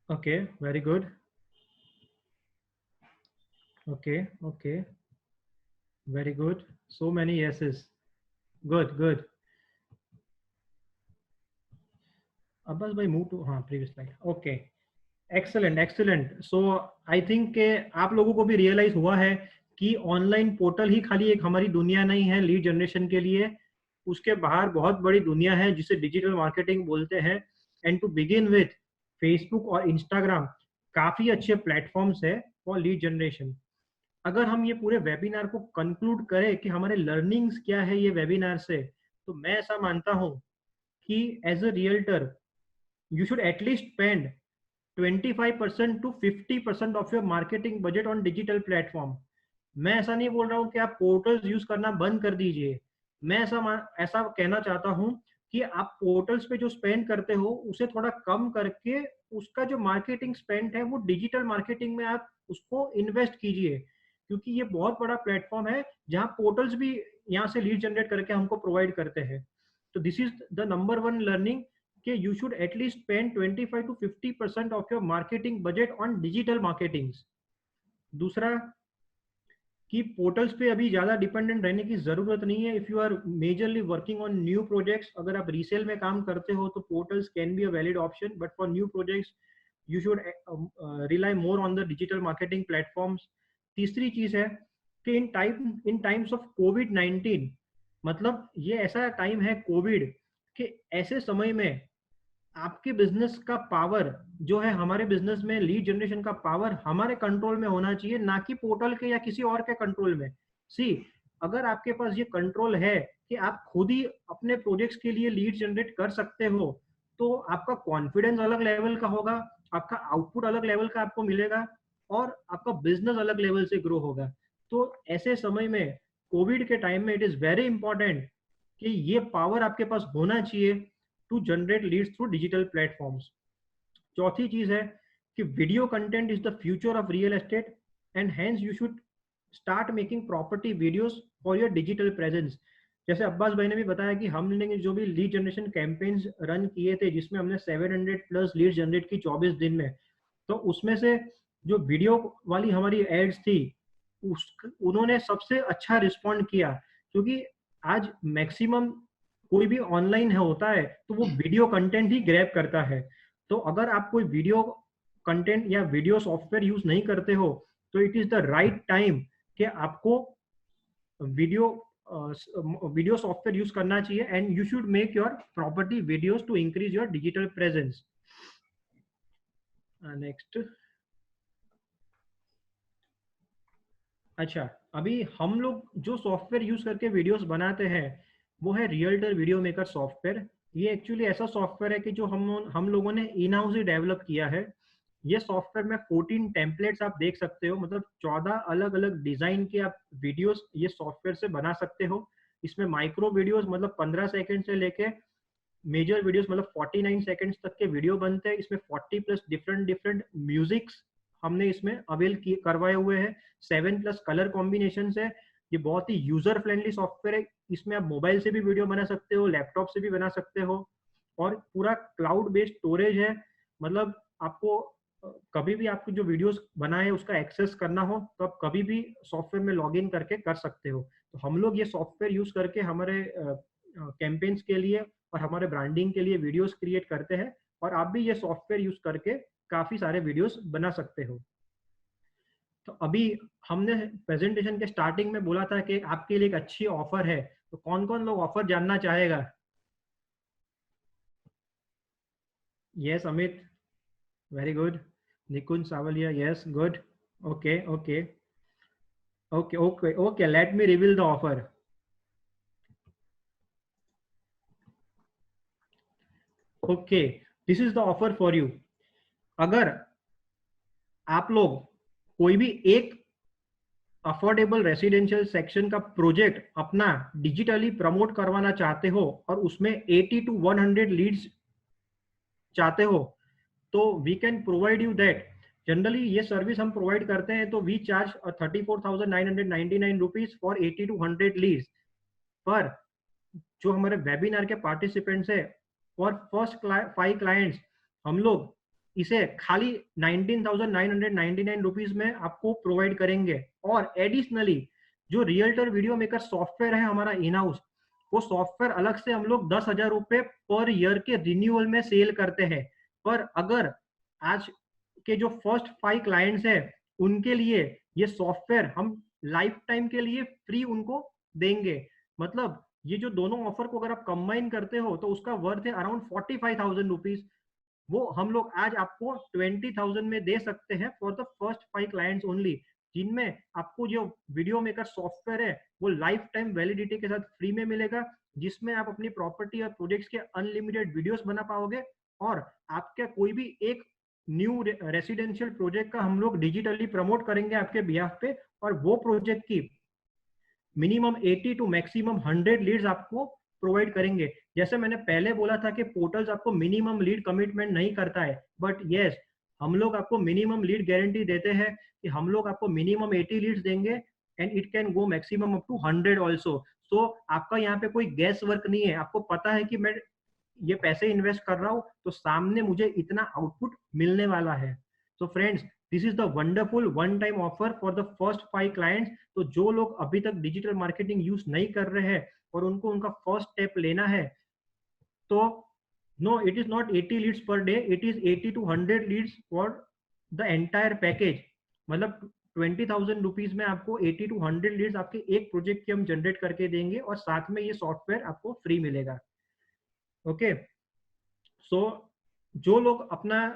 Okay, very good. Okay, very good, so many yeses, good. Abbas भाई मूव टू, हाँ, previous slide. Okay, excellent. So I think के आप लोगों को भी रियलाइज हुआ है कि ऑनलाइन पोर्टल ही खाली एक हमारी दुनिया नहीं है लीड जनरेशन के लिए, उसके बाहर बहुत बड़ी दुनिया है जिसे डिजिटल मार्केटिंग बोलते हैं। And to begin with, Facebook और इंस्टाग्राम काफी अच्छे प्लेटफॉर्म्स है फॉर लीड जनरेशन। अगर हम ये पूरे वेबिनार को कंक्लूड करें कि हमारे लर्निंग्स क्या है ये वेबिनार से, तो मैं ऐसा मानता हूं कि as a realtor you should at least spend 25% to 50% of your marketing budget on digital platform. मैं ऐसा नहीं बोल रहा हूँ कि आप पोर्टल्स यूज करना बंद कर दीजिए, मैं ऐसा कहना चाहता हूँ कि आप पोर्टल्स पे जो स्पेंड करते हो उसे थोड़ा कम करके उसका जो मार्केटिंग स्पेंड है वो डिजिटल मार्केटिंग में आप उसको इन्वेस्ट कीजिए, क्योंकि ये बहुत बड़ा प्लेटफॉर्म है जहाँ पोर्टल्स भी यहाँ से लीड जनरेट करके हमको प्रोवाइड करते हैं। तो this is the number one learning कि you should at least spend 25 to 50% of your marketing budget on digital marketing. दूसरा, कि पोर्टल्स पे अभी ज़्यादा डिपेंडेंट रहने की ज़रूरत नहीं है. If you are majorly working on new projects, अगर आप रीसेल में काम करते हो तो portals can be a valid option, but for new projects you should rely more on the digital marketing platforms. तीसरी चीज़ है कि इन टाइम्स ऑफ कोविड-19, मतलब ये ऐसा टाइम है कोविड कि ऐसे समय में आपके बिजनेस का पावर जो है, हमारे बिजनेस में लीड जनरेशन का पावर हमारे कंट्रोल में होना चाहिए, ना कि पोर्टल के या किसी और के कंट्रोल में. सी, अगर आपके पास ये कंट्रोल है कि आप खुद ही अपने प्रोजेक्ट्स के लिए लीड जनरेट कर सकते हो, तो आपका कॉन्फिडेंस अलग लेवल का होगा, आपका आउटपुट अलग लेवल का आपको मिलेगा, और आपका बिजनेस अलग लेवल से ग्रो होगा. तो ऐसे समय में, कोविड के टाइम में, इट इज वेरी इंपॉर्टेंट कि ये पावर आपके पास होना चाहिए to generate leads through digital platforms. चौथी चीज है कि video content is the future of real estate, and hence you should start making property videos for your digital presence. जैसे अब्बास भाई ने भी बताया कि हमने जो भी लीड जनरेशन कैंपेन्स रन किए थे, जिसमें हमने 700 प्लस लीड जनरेट की 24 दिन में, तो उसमें से जो वीडियो वाली हमारी एड्स थी, उन्होंने सबसे अच्छा रिस्पॉन्ड किया, क्योंकि आज मैक्सिमम कोई भी ऑनलाइन है होता है तो वो वीडियो कंटेंट ही ग्रैब करता है. तो अगर आप कोई वीडियो कंटेंट या वीडियो सॉफ्टवेयर यूज नहीं करते हो, तो it is the right time कि आपको वीडियो वीडियो सॉफ्टवेयर यूज करना चाहिए, and you should make your property videos to increase your digital presence. Next. अच्छा, अभी हम लोग जो सॉफ्टवेयर यूज करके वीडियोस बनाते हैं वो है रियल्टर वीडियो मेकर सॉफ्टवेयर. ये एक्चुअली ऐसा सॉफ्टवेयर है कि जो हम लोगों ने इन हाउस ही डेवलप किया है. ये सॉफ्टवेयर में 14 टेम्पलेट्स आप देख सकते हो, मतलब 14 अलग अलग डिजाइन के आप वीडियोस ये सॉफ्टवेयर से बना सकते हो. इसमें माइक्रो वीडियोस मतलब 15 सेकंड से लेके मेजर वीडियोस मतलब 49 सेकंड्स तक के वीडियो बनते हैं. इसमें 40 प्लस डिफरेंट म्यूजिक्स हमने इसमें अवेल करवाए हुए हैं. 7 प्लस कलर कॉम्बिनेशन है. ये बहुत ही यूजर फ्रेंडली सॉफ्टवेयर है. इसमें आप मोबाइल से भी वीडियो बना सकते हो, लैपटॉप से भी बना सकते हो, और पूरा क्लाउड बेस्ड स्टोरेज है. मतलब आपको कभी भी आपको जो वीडियोस बनाए उसका एक्सेस करना हो तो आप कभी भी सॉफ्टवेयर में लॉग इन करके कर सकते हो. तो हम लोग ये सॉफ्टवेयर यूज करके हमारे कैंपेन्स के लिए और हमारे ब्रांडिंग के लिए वीडियोस क्रिएट करते हैं, और आप भी ये सॉफ्टवेयर यूज करके काफी सारे वीडियोस बना सकते हो. तो अभी हमने प्रेजेंटेशन के स्टार्टिंग में बोला था कि आपके लिए एक अच्छी ऑफर है, तो कौन कौन लोग ऑफर जानना चाहेगा? Yes Amit, very good. Nikunj Savaliya, yes good. Okay okay okay okay okay, let me reveal the offer. Okay, this is the offer for you. अगर आप लोग कोई भी एक अफोर्डेबल रेसिडेंशियल सेक्शन का प्रोजेक्ट अपना डिजिटली प्रमोट करवाना चाहते हो और उसमें 80 to 100 लीड्स चाहते हो, तो we can provide you that. Generally ये सर्विस हम प्रोवाइड करते हैं, तो we charge 34,999 rupees for 80 to 100 leads. पर जो हमारे वेबिनार के पार्टिसिपेंट्स है और फर्स्ट 5 क्लाइंट्स, हम लोग इसे खाली 19,999 रुपीज में आपको प्रोवाइड करेंगे. और एडिशनली जो रियल्टर वीडियो मेकर सॉफ्टवेयर है हमारा इन हाउस, वो सॉफ्टवेयर अलग से हम लोग 10,000 रुपए पर ईयर के रिन्यूअल में सेल करते हैं. पर अगर आज के जो फर्स्ट 5 क्लाइंट्स है उनके लिए ये सॉफ्टवेयर हम लाइफ टाइम के लिए फ्री उनको देंगे. मतलब ये जो दोनों ऑफर को अगर आप कंबाइन करते हो तो उसका वर्थ है अराउंड 45,000 रुपीज. वो हम लोग आज आपको 20,000 में दे सकते हैं for the first 5 clients only, जिनमें आपको जो वीडियो मेकर सॉफ्टवेयर है वो लाइफ टाइम वैलिडिटी के साथ फ्री में मिलेगा, जिसमें आप अपनी प्रॉपर्टी और प्रोजेक्ट्स के अनलिमिटेड वीडियोस बना पाओगे. और आपका कोई भी एक न्यू रेसिडेंशियल प्रोजेक्ट का हम लोग डिजिटली प्रमोट करेंगे आपके बिहाफ पे, और वो प्रोजेक्ट की मिनिमम 80 टू मैक्सिमम 100 लीड्स आपको प्रोवाइड करेंगे. जैसे मैंने पहले बोला था कि पोर्टल्स आपको मिनिमम लीड कमिटमेंट नहीं करता है, बट यस, हम लोग आपको मिनिमम लीड गारंटी देते हैं कि हम लोग आपको मिनिमम 80 लीड्स देंगे, and it can go maximum up to 100 also. So आपका यहाँ पे कोई गैस वर्क नहीं है. आपको पता है कि मैं ये पैसे इन्वेस्ट कर रहा हूँ तो सामने मुझे इतना आउटपुट मिलने वाला है. So friends, this is the wonderful one time offer for the first 5 clients. तो जो लोग अभी तक डिजिटल मार्केटिंग यूज नहीं कर रहे हैं और उनको उनका फर्स्ट स्टेप लेना है, तो no, it is not 80 leads per day, it is 80 to 100 leads for the entire package. मतलब 20,000 रुपीज में आपको 80 to 100 लीड्स आपके एक प्रोजेक्ट की हम जनरेट करके देंगे और साथ में ये सॉफ्टवेयर आपको फ्री मिलेगा. ओके, सो जो लोग अपना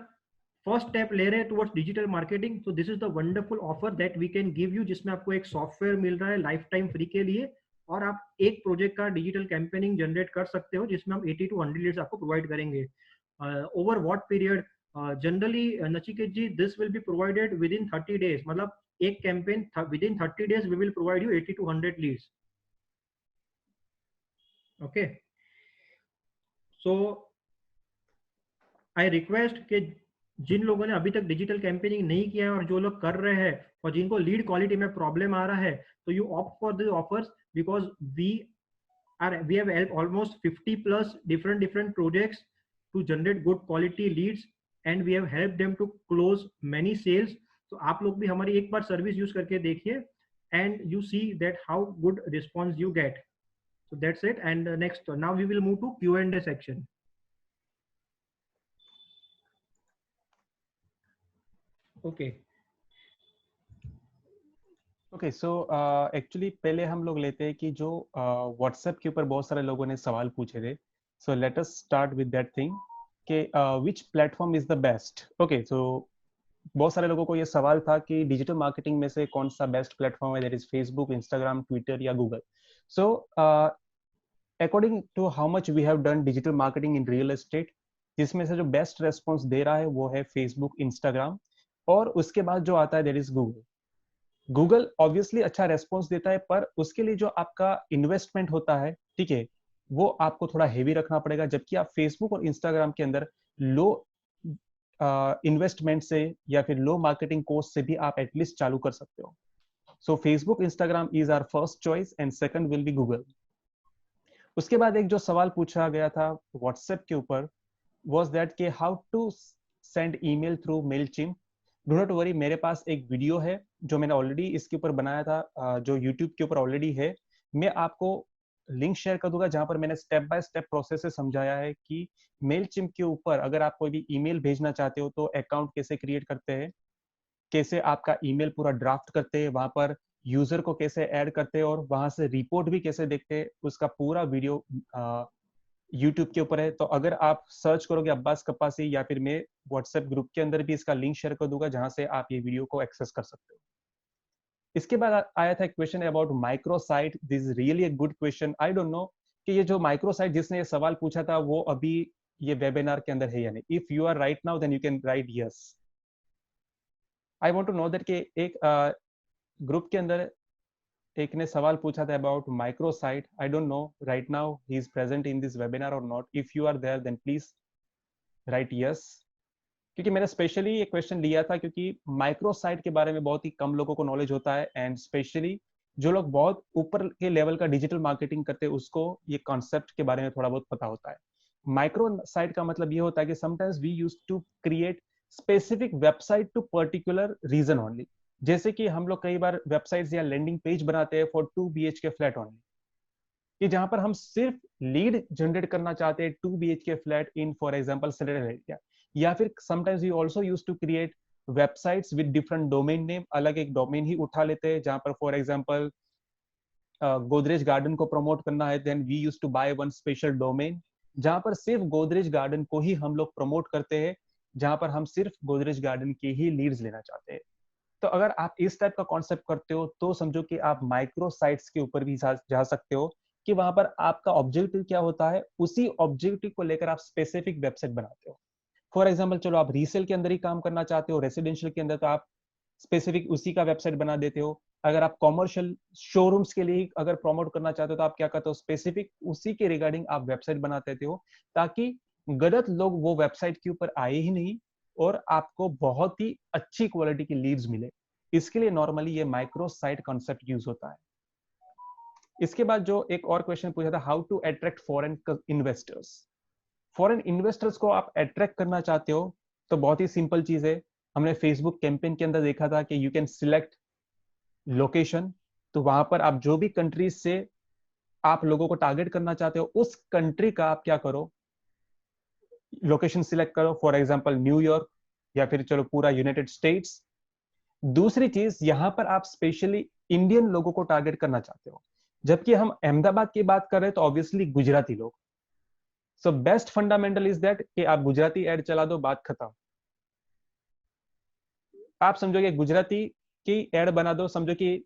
फर्स्ट स्टेप ले रहे हैं towards digital marketing, so this is the wonderful offer that we can give you, जिसमें आपको एक सॉफ्टवेयर मिल रहा है लाइफ टाइम फ्री के लिए और आप एक प्रोजेक्ट का डिजिटल कैंपेनिंग जनरेट कर सकते हो जिसमें हम 80 to 100 लीड्स आपको प्रोवाइड करेंगे. Over what period? Generally Nachiket ji, this will be provided within 30 days. मतलब एक campaign within 30 days we will provide you 80 to 100 leads. Okay, so I request कि जिन लोगों ने अभी तक डिजिटल कैंपेनिंग नहीं किया है और जो लोग कर रहे हैं और जिनको लीड क्वालिटी में प्रॉब्लम आ रहा है, तो you opt for this offers because we have helped almost 50 plus different projects to generate good quality leads and we have helped them to close many sales. तो आप लोग भी हमारी एक बार सर्विस यूज करके देखिए and you see that how good response you get. So that's it, and next now we will move to Q&A section. Okay. Okay, so actually पहले हम लोग लेते हैं कि जो व्हाट्सएप के ऊपर बहुत सारे लोगों ने सवाल पूछे थे. So let us start with that thing कि which platform is the best. Okay, so बहुत सारे लोगों को ये सवाल था कि डिजिटल मार्केटिंग में से कौन सा बेस्ट प्लेटफॉर्म है, that is Facebook, Instagram, Twitter या Google. So according to how much we have done digital marketing in real estate, जिसमें से जो बेस्ट रेस्पॉन्स दे रहा है वो है फेसबुक, इंस्टाग्राम, और उसके बाद जो आता है that is Google. Google obviously अच्छा रेस्पॉन्स देता है, पर उसके लिए जो आपका इन्वेस्टमेंट होता है, ठीक है, वो आपको थोड़ा हेवी रखना पड़ेगा, जबकि आप फेसबुक और इंस्टाग्राम के अंदर लो इन्वेस्टमेंट से या फिर लो मार्केटिंग कॉस्ट से भी आप एटलीस्ट चालू कर सकते हो. So Facebook, Instagram is our first choice and second will be Google. उसके बाद एक जो सवाल पूछा गया था व्हाट्सएप के ऊपर वाज दैट कि how to send email through Mailchimp. Do not worry, मेरे पास एक वीडियो है जो मैंने ऑलरेडी इसके ऊपर बनाया था, जो यूट्यूब के ऊपर ऑलरेडी है. मैं आपको लिंक शेयर कर दूंगा जहां पर मैंने स्टेप बाय स्टेप प्रोसेस से समझाया है कि मेलचिम्प के ऊपर अगर आप कोई भी ईमेल भेजना चाहते हो तो अकाउंट कैसे क्रिएट करते हैं, कैसे आपका ईमेल पूरा ड्राफ्ट करते हैं, वहां पर यूजर को कैसे ऐड करते हैं और वहां से रिपोर्ट भी कैसे देखते हैं, उसका पूरा वीडियो यूट्यूब के ऊपर है. तो अगर आप सर्च करोगे अब्बास कप्पासी, या फिर मैं व्हाट्सएप ग्रुप के अंदर भी इसका लिंक शेयर कर दूंगा जहां से आप ये वीडियो को एक्सेस कर सकते हो. इसके बाद आया था question about micro site. This is really a good question. I don't no कि ये जो माइक्रो साइट जिसने ये सवाल पूछा था वो अभी ये वेबिनार के अंदर है या नहीं. If you are right now then you can write yes. I want to know that कि एक ग्रुप के अंदर एक ने सवाल पूछा था about micro site. I don't know right now he is present in this webinar और not. If you are there then please write yes, क्योंकि मैंने स्पेशली ये क्वेश्चन लिया था क्योंकि माइक्रो साइट के बारे में बहुत ही कम लोगों को नॉलेज होता है, एंड स्पेशली जो लोग बहुत ऊपर के लेवल का डिजिटल मार्केटिंग करते हैं उसको ये कॉन्सेप्ट के बारे में थोड़ा बहुत पता होता है. माइक्रो साइट का मतलब ये होता है कि sometimes we use to create specific website to particular region only. जैसे कि हम लोग कई बार वेबसाइट्स या लैंडिंग पेज बनाते हैं फॉर 2 BHK फ्लैट ओनली, कि जहां पर हम सिर्फ लीड जनरेट करना चाहते हैं 2 BHK flat in for example selected area. या फिर sometimes we also use to create websites with different domain name. अलग एक डोमेन ही उठा लेते हैं जहां पर फॉर एग्जांपल गोदरेज गार्डन को प्रमोट करना है, then we use to buy one special domain जहां पर सिर्फ गोदरेज गार्डन को ही हम लोग प्रमोट करते हैं, जहां पर हम सिर्फ गोदरेज गार्डन के ही लीड्स लेना चाहते हैं. तो अगर आप इस टाइप का कॉन्सेप्ट करते हो तो समझो कि आप माइक्रो साइट्स के ऊपर भी जा सकते हो, कि वहां पर आपका ऑब्जेक्टिव क्या होता है, उसी ऑब्जेक्टिव को लेकर आप स्पेसिफिक वेबसाइट बनाते हो. फॉर एग्जांपल चलो आप रीसेल के अंदर ही काम करना चाहते हो, रेसिडेंशियल के अंदर, तो आप स्पेसिफिक उसी का वेबसाइट बना देते हो. अगर आप कॉमर्शियल शोरूम्स के लिए अगर प्रमोट करना चाहते हो तो आप क्या करते हो, स्पेसिफिक उसी के रिगार्डिंग आप वेबसाइट बना देते हो, ताकि गलत लोग वो वेबसाइट के ऊपर आए ही नहीं और आपको बहुत ही अच्छी क्वालिटी की लीड्स मिले. इसके लिए नॉर्मली ये माइक्रो साइट कॉन्सेप्ट यूज होता है. इसके बाद जो एक और क्वेश्चन पूछा था, how to attract foreign investors. Foreign investors को आप अट्रैक्ट करना चाहते हो तो बहुत ही सिंपल चीज है, हमने फेसबुक कैंपेन के अंदर देखा था कि यू कैन सिलेक्ट लोकेशन, तो वहां पर आप जो भी कंट्रीज से आप लोगों को टारगेट करना चाहते हो उस कंट्री का आप क्या करो, लोकेशन सिलेक्ट करो, फॉर एग्जांपल न्यूयॉर्क या फिर चलो पूरा यूनाइटेड स्टेट्स। दूसरी चीज, यहां पर आप स्पेशली इंडियन लोगों को टारगेट करना चाहते हो, जबकि हम अहमदाबाद की बात कर रहे हैं तो ऑब्वियसली गुजराती लोग। So best fundamental is that कि आप गुजराती एड चला दो, बात खत्म। आप समझोगे गुजराती की एड बना दो, समझो कि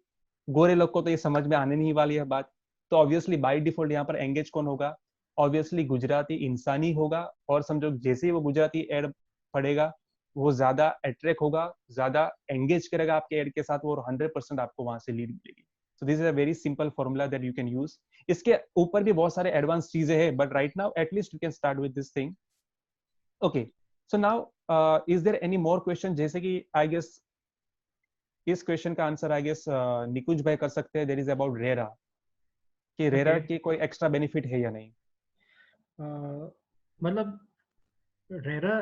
गोरे लोग को तो ये समझ में आने नहीं वाली है बात, तो ऑब्वियसली बाय डिफॉल्ट यहाँ पर एंगेज कौन होगा, ऑब्वियसली गुजराती इंसान ही होगा। और समझो जैसे ही वो गुजराती एड पढ़ेगा वो ज्यादा अट्रैक्ट होगा, ज्यादा एंगेज करेगा आपके एड के साथ, वो 100% आपको वहां से लीड मिलेगी। So this is a very simple formula that you can use. इसके ऊपर भी बहुत सारे एडवांस चीजें हैं, but right now at least you can start with this thing. Okay, so now is there any more question? जैसे कि आई गेस इस क्वेश्चन का आंसर आई गेस निकुंज भाई कर सकते हैं। देयर इज अबाउट रेरा, कि रेरा की कोई एक्स्ट्रा बेनिफिट है या नहीं? मतलब RERA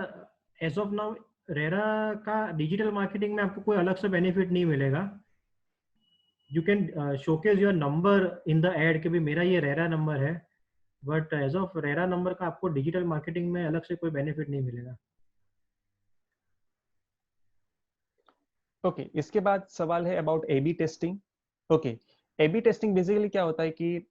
as of now, RERA का डिजिटल मार्केटिंग में आपको कोई अलग से बेनिफिट नहीं मिलेगा। You can showcase your number in the ad कि भी मेरा ये रेरा नंबर है, but as of RERA number का आपको डिजिटल मार्केटिंग में अलग से कोई बेनिफिट नहीं मिलेगा। ओके, इसके बाद सवाल है about A B testing. Okay, A B testing basically क्या होता है कि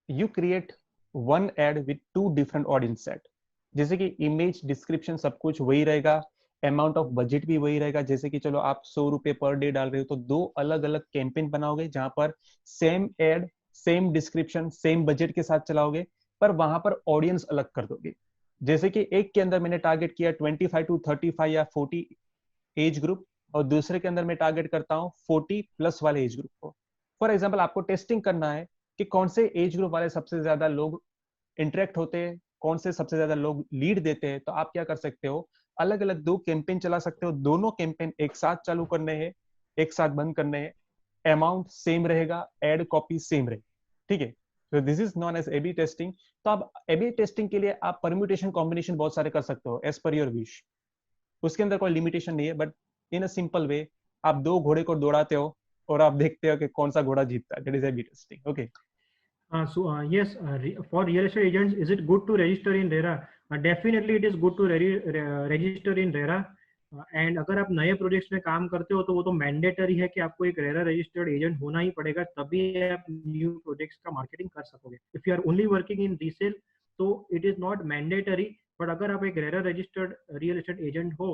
you create one ad with two different audience set. जैसे कि इमेज, डिस्क्रिप्शन सब कुछ वही रहेगा, अमाउंट ऑफ बजट भी वही रहेगा। जैसे कि चलो आप 100 रुपए पर डे डाल रहे हो तो दो अलग अलग कैंपेन बनाओगे जहां पर same ad, same description, same budget के साथ चलाओगे, पर वहां पर ऑडियंस अलग कर दोगे। जैसे कि एक के अंदर मैंने टारगेट किया 25 to 35 या 40 एज ग्रुप, और दूसरे के अंदर मैं टारगेट करता हूँ 40 प्लस वाले एज ग्रुप को। फॉर एग्जाम्पल आपको टेस्टिंग करना है कि कौन से एज ग्रुप वाले सबसे ज्यादा लोग इंटरेक्ट होते हैं, कौन से सबसे ज्यादा लोग लीड देते हैं, तो आप क्या कर सकते हो, अलग अलग दो कैंपेन चला सकते हो। दोनों कैंपेन एक साथ चालू करने हैं, एक साथ बंद करने हैं, अमाउंट सेम रहेगा, एड कॉपी सेम रहेगी, ठीक है। तो this is known as AB testing. तो आप एबी टेस्टिंग के लिए आप परम्यूटेशन कॉम्बिनेशन बहुत सारे कर सकते हो एज पर योर विश, उसके अंदर कोई लिमिटेशन नहीं है। But in a simple way आप दो घोड़े को दौड़ाते हो और आप देखते हो कि कौन सा घोड़ा जीतता है। That is AB testing. Okay, So yes, for real estate agents, is it good to register in RERA? Definitely it is good to register in RERA. And अगर आप नए प्रोजेक्ट्स में काम करते हो तो वो तो मैंडेटरी है कि आपको एक रेरा रजिस्टर्ड एजेंट होना ही पड़ेगा, तभी आप न्यू प्रोजेक्ट्स का मार्केटिंग कर सकोगे। If you are only working in resale तो it is not mandatory, but अगर आप एक RERA registered real estate agent हो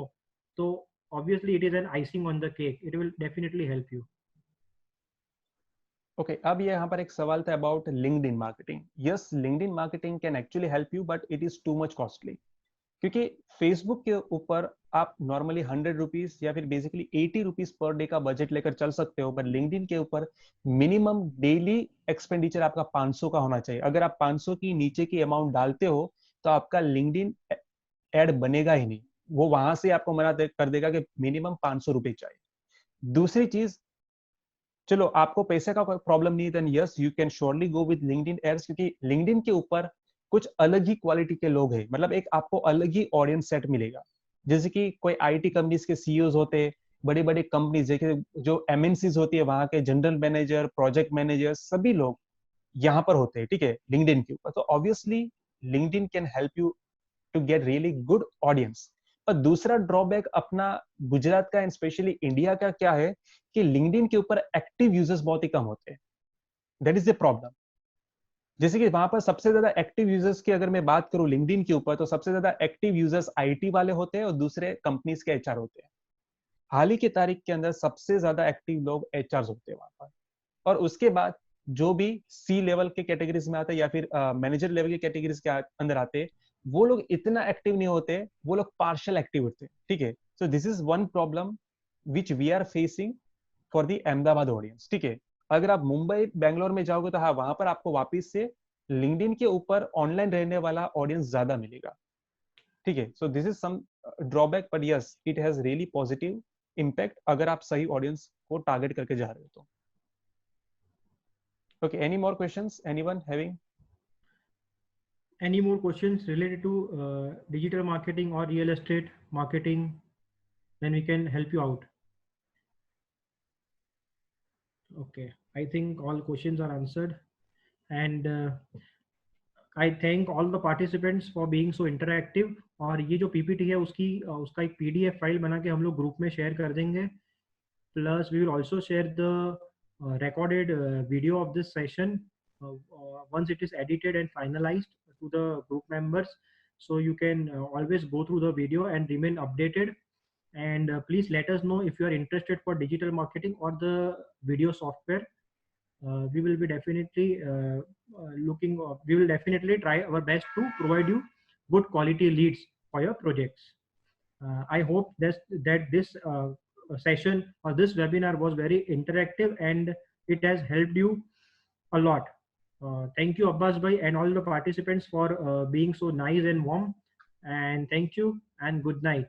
तो obviously it is an icing on the cake, it will definitely help you. Okay, अब ये यहाँ पर एक सवाल था about LinkedIn marketing. Yes, LinkedIn marketing can actually help you, but it is too much costly, क्योंकि फेसबुक के ऊपर आप नॉर्मली 100 रुपीज या फिर बेसिकली 80 रुपीज पर डे का बजट लेकर चल सकते हो, पर लिंक्डइन के ऊपर मिनिमम डेली एक्सपेंडिचर आपका 500 का होना चाहिए। अगर आप 500 की नीचे की अमाउंट डालते हो तो आपका लिंक्डइन एड बनेगा ही नहीं, वो वहां से आपको मना कर देगा कि मिनिमम 500 रुपए चाहिए। दूसरी चीज, चलो आपको पैसे का कोई प्रॉब्लम नहीं, then yes you can surely go with LinkedIn ads, क्योंकि लिंक्डइन के ऊपर कुछ अलग ही क्वालिटी के लोग हैं, मतलब एक आपको अलग ही ऑडियंस सेट मिलेगा। जैसे कि कोई आईटी कंपनीज के सीईओज होते हैं, बड़ी बड़ी कंपनीज जैसे जो एमएनसीज होती है वहां के जनरल मैनेजर, प्रोजेक्ट मैनेजर, सभी लोग यहाँ पर होते हैं, ठीक है, लिंक्डइन के ऊपर। तो obviously LinkedIn can help you to get really good audience. और दूसरा ड्रॉबैक अपना गुजरात का एंड स्पेशली इंडिया का क्या है कि लिंक्डइन के ऊपर एक्टिव यूजर्स बहुत ही कम होते हैं। That is the problem. जैसे कि वहां पर सबसे ज्यादा एक्टिव यूजर्स की अगर मैं बात करूं लिंक्डइन के ऊपर, तो सबसे ज्यादा एक्टिव यूजर्स आईटी वाले होते हैं और दूसरे कंपनीज के एचआर होते हैं। हाल ही की तारीख के अंदर सबसे ज्यादा एक्टिव लोग एचआर होते हैं वहां पर। और उसके बाद जो भी सी लेवल के कैटेगरीज में आते हैं या फिर मैनेजर लेवल के कैटेगरीज के अंदर आते हैं, वो लोग इतना एक्टिव नहीं होते, वो लोग पार्शियल एक्टिव होते हैं, ठीक है। So this is one problem which we are facing for the Ahmedabad audience, ठीक है। अगर आप मुंबई बेंगलोर में जाओगे तो हाँ, वहां पर आपको वापिस से लिंक्डइन के ऊपर ऑनलाइन रहने वाला ऑडियंस ज्यादा मिलेगा, ठीक है। So this is some drawback, but yes it has really positive impact अगर आप सही ऑडियंस को टारगेट करके जा रहे हो तो। Okay, any more questions? Anyone having? Any more questions related to digital marketing or real estate marketing? then we can help you out. Okay, I think all questions are answered, and I thank all the participants for being so interactive. और ये जो PPT है उसका एक PDF file बना के हम लोग ग्रुप में शेयर कर देंगे. Plus we will also share the recorded video of this session once it is edited and finalized to the group members, so you can always go through the video and remain updated. And please let us know if you are interested for digital marketing or the video software. We will be definitely we will definitely try our best to provide you good quality leads for your projects. I hope that this session or this webinar was very interactive and it has helped you a lot. Thank you, Abbas bhai, and all the participants for being so nice and warm. And thank you and good night.